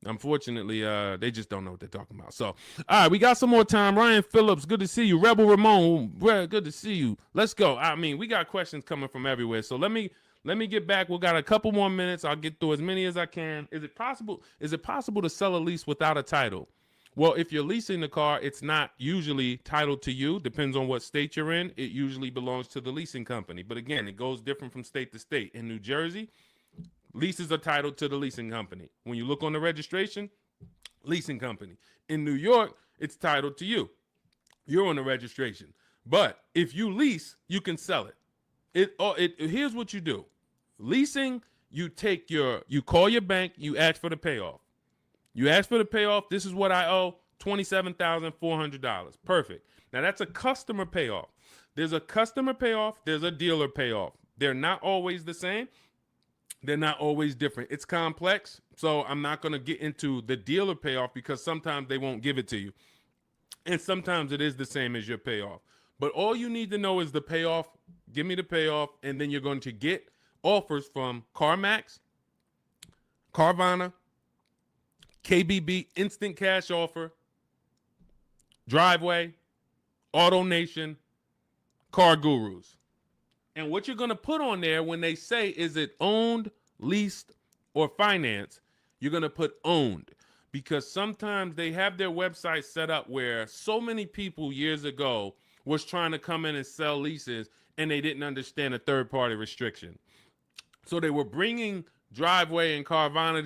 unfortunately, they just don't know what they're talking about. So, all right, we got some more time. Ryan Phillips, good to see you. Rebel Ramon, good to see you. Let's go. I mean, we got questions coming from everywhere. So let me get back. We got a couple more minutes. I'll get through as many as I can. Is it possible to sell a lease without a title? Well, if you're leasing the car, it's not usually titled to you. Depends on what state you're in. It usually belongs to the leasing company. But again, it goes different from state to state. In New Jersey, leases are titled to the leasing company. When you look on the registration, leasing company. In New York, it's titled to you. You're on the registration. But if you lease, you can sell it. Here's what you do. Leasing, you call your bank, you ask for the payoff. You ask for the payoff. This is what I owe, $27,400. Perfect. Now, that's a customer payoff. There's a customer payoff. There's a dealer payoff. They're not always the same. They're not always different. It's complex, so I'm not going to get into the dealer payoff because sometimes they won't give it to you. And sometimes it is the same as your payoff. But all you need to know is the payoff. Give me the payoff, and then you're going to get offers from CarMax, Carvana, KBB, Instant Cash Offer, Driveway, AutoNation, Car Gurus. And what you're going to put on there when they say, is it owned, leased, or financed, you're going to put owned. Because sometimes they have their website set up where so many people years ago was trying to come in and sell leases and they didn't understand a third-party restriction. So they were bringing Driveway and Carvana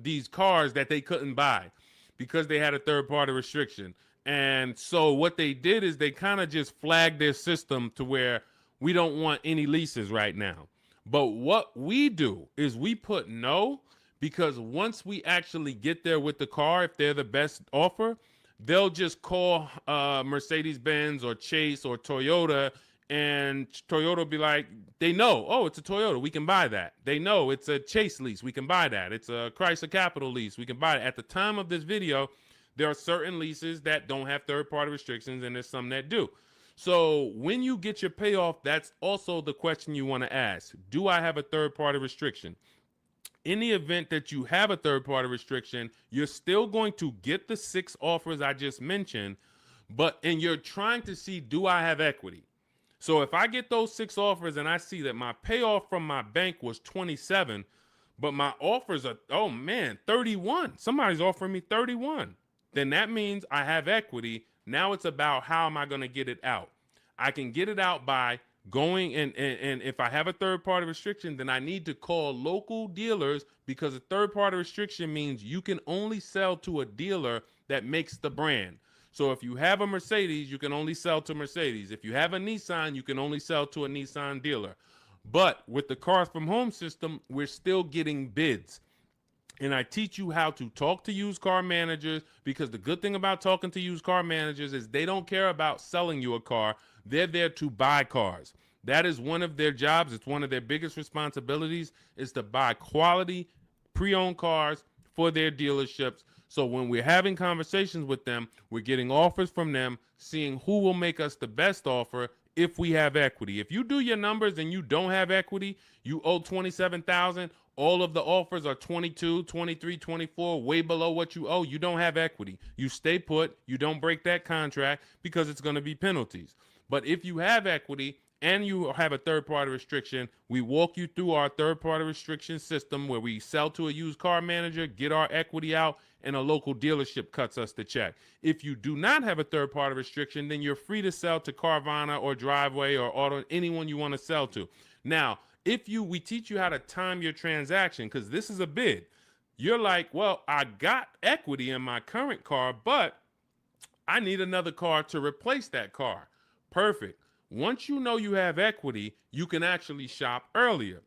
these cars that they couldn't buy because they had a third-party restriction. And so what they did is they kind of just flagged their system to where we don't want any leases right now. But what we do is we put no, because once we actually get there with the car, if they're the best offer, they'll just call Mercedes-Benz or Chase or Toyota, and Toyota will be like, they know, oh, it's a Toyota, we can buy that. They know it's a Chase lease, we can buy that. It's a Chrysler Capital lease, we can buy it. At the time of this video, there are certain leases that don't have third-party restrictions, and there's some that do. So when you get your payoff, that's also the question you want to ask. Do I have a third-party restriction? In the event that you have a third-party restriction, you're still going to get the 6 offers I just mentioned, and you're trying to see, do I have equity? So if I get those 6 offers and I see that my payoff from my bank was 27, but my offers are, 31. Somebody's offering me 31. Then that means I have equity. Now it's about how am I going to get it out? I can get it out by going and if I have a third-party restriction, then I need to call local dealers, because a third-party restriction means you can only sell to a dealer that makes the brand. So if you have a Mercedes, you can only sell to Mercedes. If you have a Nissan, you can only sell to a Nissan dealer. But with the Cars from Home system, we're still getting bids. and I teach you how to talk to used car managers, because the good thing about talking to used car managers is they don't care about selling you a car. They're there to buy cars. That is one of their jobs. It's one of their biggest responsibilities, is to buy quality pre-owned cars for their dealerships. So when we're having conversations with them, we're getting offers from them, seeing who will make us the best offer if we have equity. If you do your numbers and you don't have equity, you owe 27,000, all of the offers are 22, 23, 24, way below what you owe. You don't have equity. You stay put. You don't break that contract, because it's going to be penalties. But if you have equity and you have a third-party restriction, we walk you through our third-party restriction system, where we sell to a used car manager, get our equity out, and a local dealership cuts us the check. If you do not have a third-party restriction, then you're free to sell to Carvana or Driveway or Auto, anyone you want to sell to. Now, we teach you how to time your transaction, because this is a bid. You're like, well, I got equity in my current car, but I need another car to replace that car. Perfect. Once you know you have equity, you can actually shop earlier.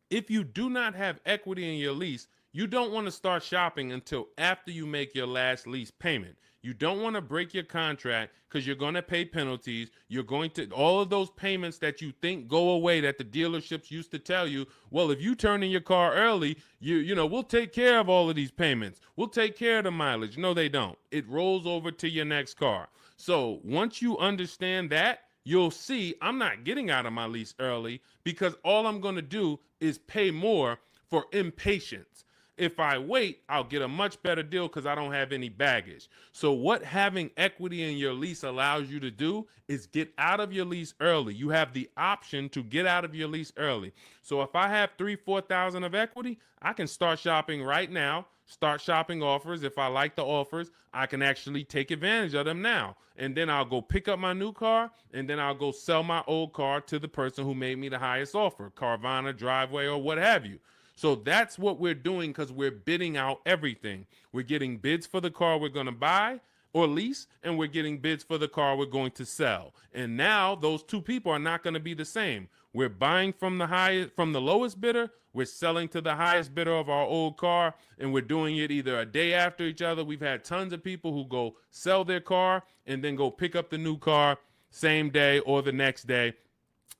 If you do not have equity in your lease, you don't want to start shopping until after you make your last lease payment. You don't want to break your contract, because you're going to pay penalties. You're going to, all of those payments that you think go away, that the dealerships used to tell you, well, if you turn in your car early, we'll take care of all of these payments. We'll take care of the mileage. No, they don't. It rolls over to your next car. So once you understand that, you'll see I'm not getting out of my lease early, because all I'm going to do is pay more for impatience. If I wait, I'll get a much better deal, because I don't have any baggage. So what having equity in your lease allows you to do is get out of your lease early. You have the option to get out of your lease early. So if I have 3,000-4,000 of equity, I can start shopping right now, start shopping offers. If I like the offers, I can actually take advantage of them now. And then I'll go pick up my new car, and then I'll go sell my old car to the person who made me the highest offer, Carvana, Driveway, or what have you. So that's what we're doing, because we're bidding out everything. We're getting bids for the car we're going to buy or lease, and we're getting bids for the car we're going to sell. And now those two people are not going to be the same. We're buying from the lowest bidder, we're selling to the highest bidder of our old car, and we're doing it either a day after each other. We've had tons of people who go sell their car and then go pick up the new car same day or the next day,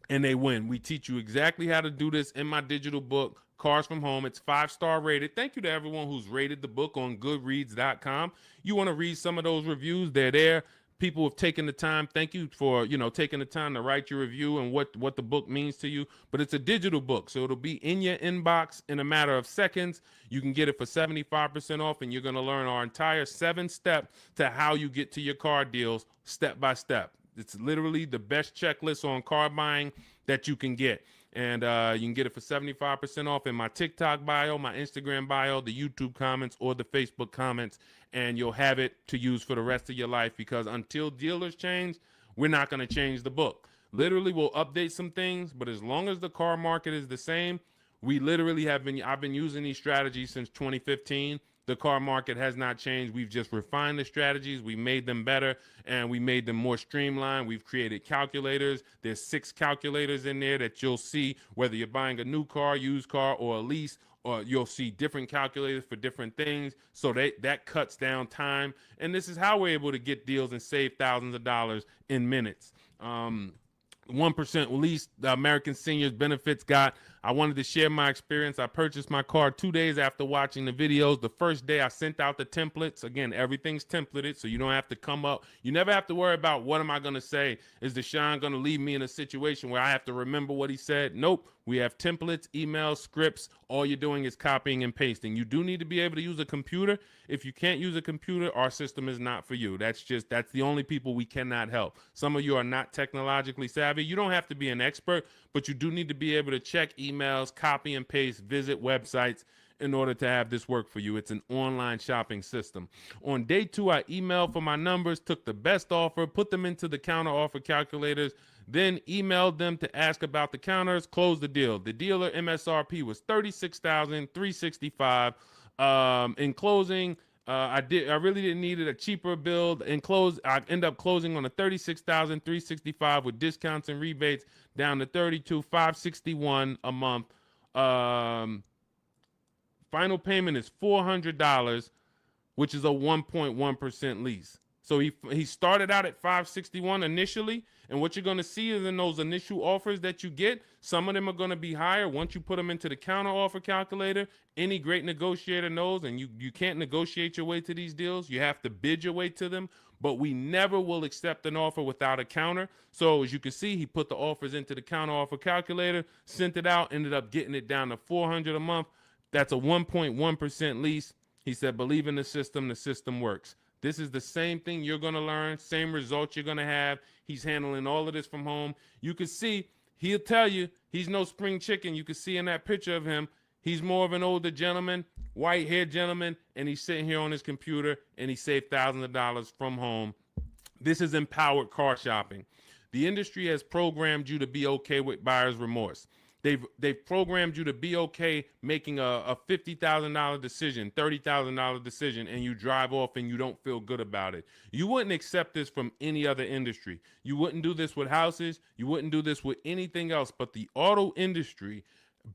and they win. We teach you exactly how to do this in my digital book, Cars from Home. It's 5-star rated. Thank you to everyone who's rated the book on goodreads.com. You want to read some of those reviews, they're there. People have taken the time. Thank you for, taking the time to write your review and what the book means to you. But it's a digital book, so it'll be in your inbox in a matter of seconds. You can get it for 75% off, and you're going to learn our entire 7-step to how you get to your car deals step by step. It's literally the best checklist on car buying that you can get. And you can get it for 75% off in my TikTok bio, my Instagram bio, the YouTube comments, or the Facebook comments. And you'll have it to use for the rest of your life, because until dealers change, we're not going to change the book. Literally, we'll update some things, but as long as the car market is the same, I've been using these strategies since 2015. The car market has not changed. We've just refined the strategies. We made them better, and we made them more streamlined. We've created calculators. There's 6 calculators in there that you'll see whether you're buying a new car, used car, or a lease, or you'll see different calculators for different things. So that cuts down time. And this is how we're able to get deals and save thousands of dollars in minutes. 1% lease, the American Seniors Benefits Guide. I wanted to share my experience. I purchased my car 2 days after watching the videos. The first day I sent out the templates. Again, everything's templated, so you don't have to come up. You never have to worry about what am I going to say. Is Deshone going to leave me in a situation where I have to remember what he said? Nope. We have templates, emails, scripts. All you're doing is copying and pasting. You do need to be able to use a computer. If you can't use a computer, our system is not for you. That's the only people we cannot help. Some of you are not technologically savvy. You don't have to be an expert, but you do need to be able to check emails, copy and paste, visit websites in order to have this work for you. It's an online shopping system. On day 2, I emailed for my numbers, took the best offer, put them into the counter offer calculators, then emailed them to ask about the counters, closed the deal. The dealer MSRP was $36,365. In closing, I really didn't need it, a cheaper build. I end up closing on a $36,365 with discounts and rebates down to $32,561 a month. Final payment is $400, which is a 1.1% lease. So he started out at 561 initially, and what you're going to see is in those initial offers that you get, some of them are going to be higher once you put them into the counter offer calculator. Any great negotiator knows, and you can't negotiate your way to these deals. You have to bid your way to them, but we never will accept an offer without a counter. So as you can see, he put the offers into the counter offer calculator, sent it out, ended up getting it down to $400 a month. That's a 1.1% lease. He said, believe in the system works. This is the same thing you're going to learn, same results you're going to have. He's handling all of this from home. You can see, he'll tell you, he's no spring chicken. You can see in that picture of him, he's more of an older gentleman, white-haired gentleman, and he's sitting here on his computer, and he saved thousands of dollars from home. This is empowered car shopping. The industry has programmed you to be okay with buyer's remorse. They've programmed you to be okay making a $50,000 decision, $30,000 decision, and you drive off and you don't feel good about it. You wouldn't accept this from any other industry. You wouldn't do this with houses. You wouldn't do this with anything else. But the auto industry,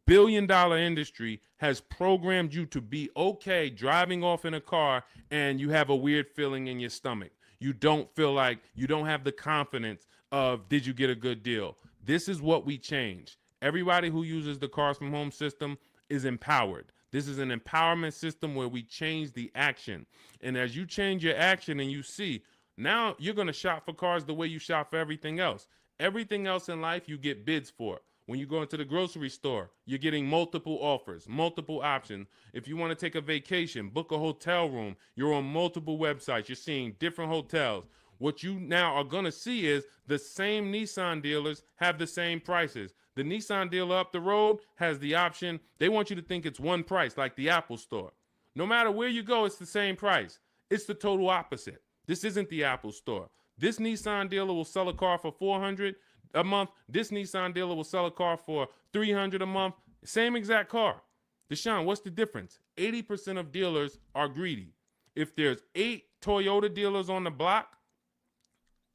billion-dollar industry, has programmed you to be okay driving off in a car and you have a weird feeling in your stomach. You don't feel like, you don't have the confidence of, did you get a good deal? This is what we changed. Everybody who uses the Cars from Home system is empowered. This is an empowerment system where we change the action. And as you change your action and you see, now you're going to shop for cars the way you shop for everything else. Everything else in life you get bids for. When you go into the grocery store, you're getting multiple offers, multiple options. If you want to take a vacation, book a hotel room, you're on multiple websites. You're seeing different hotels. What you now are going to see is the same Nissan dealers have the same prices. The Nissan dealer up the road has the option. They want you to think it's one price, like the Apple store. No matter where you go, it's the same price. It's the total opposite. This isn't the Apple store. This Nissan dealer will sell a car for $400 a month. This Nissan dealer will sell a car for $300 a month. Same exact car. Deshone, what's the difference? 80% of dealers are greedy. If there's 8 Toyota dealers on the block,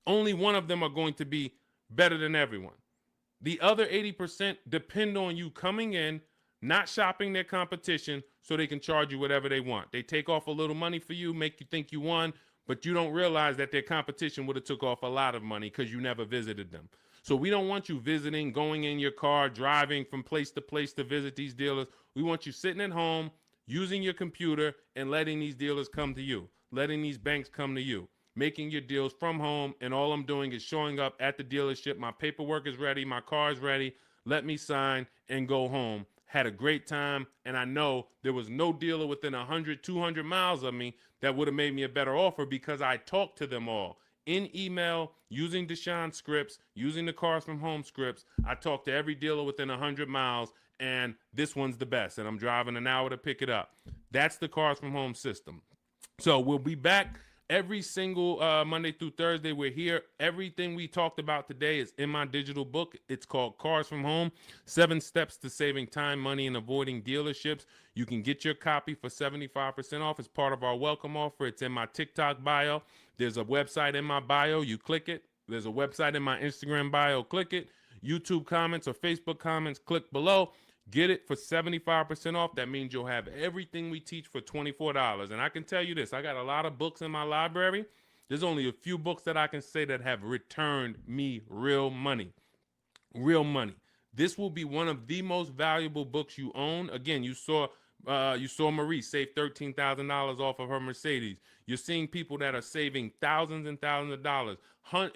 only one of them are going to be better than everyone. The other 80% depend on you coming in, not shopping their competition so they can charge you whatever they want. They take off a little money for you, make you think you won, but you don't realize that their competition would have took off a lot of money because you never visited them. So we don't want you visiting, going in your car, driving from place to visit these dealers. We want you sitting at home, using your computer, and letting these dealers come to you, letting these banks come to you, making your deals from home, and all I'm doing is showing up at the dealership. My paperwork is ready. My car is ready. Let me sign and go home. Had a great time, and I know there was no dealer within 100, 200 miles of me that would have made me a better offer because I talked to them all. In email, using Deshone scripts, using the Cars from Home scripts, I talked to every dealer within 100 miles, and this one's the best, and I'm driving an hour to pick it up. That's the Cars from Home system. So we'll be back every single Monday through Thursday. We're here. Everything we talked about today is in my digital book. It's called Cars from Home, 7 Steps to Saving Time, Money, and Avoiding Dealerships. You can get your copy for 75% off as part of our welcome offer. It's in my TikTok bio. There's a website in my bio. You click it. There's a website in my Instagram bio. Click it. YouTube comments or Facebook comments, click below. Get it for 75% off. That means you'll have everything we teach for $24. And I can tell you this, I got a lot of books in my library. There's only a few books that I can say that have returned me real money. Real money. This will be one of the most valuable books you own. Again, you saw Marie save $13,000 off of her Mercedes. You're seeing people that are saving thousands and thousands of dollars. When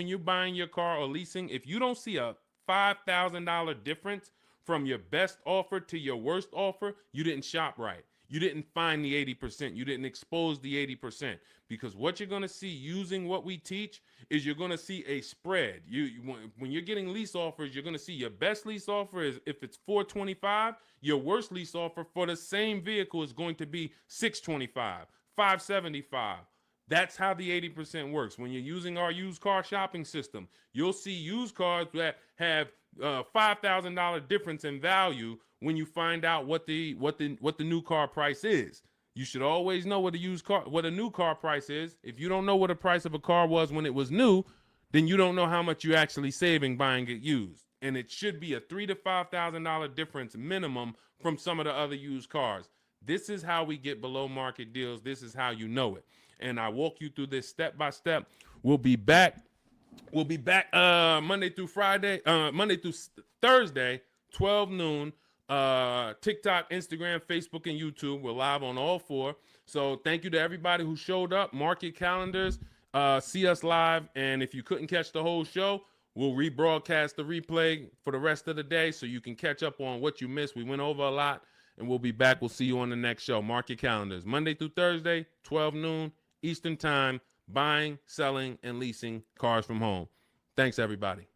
you're buying your car or leasing, if you don't see a $5,000 difference from your best offer to your worst offer, you didn't shop right. You didn't find the 80%. You didn't expose the 80%. Because what you're going to see using what we teach is you're going to see a spread. When you're getting lease offers, you're going to see your best lease offer is if it's $425, your worst lease offer for the same vehicle is going to be $625, $575. That's how the 80% works. When you're using our used car shopping system, you'll see used cars that have $5,000 difference in value when you find out what the new car price is. You should always know what a new car price is. If you don't know what the price of a car was when it was new, then you don't know how much you're actually saving buying it used. and it should be a $3,000 to $5,000 difference minimum from some of the other used cars. This is how we get below market deals. This is how you know it. And I walk you through this step by step. We'll be back. Monday through Friday, Monday through Thursday, 12 noon. TikTok, Instagram, Facebook, and YouTube. We're live on all four. So thank you to everybody who showed up. Mark your calendars. See us live. And if you couldn't catch the whole show, we'll rebroadcast the replay for the rest of the day so you can catch up on what you missed. We went over a lot, and we'll be back. We'll see you on the next show. Mark your calendars. Monday through Thursday, 12 noon Eastern Time, buying, selling, and leasing cars from home. Thanks, everybody.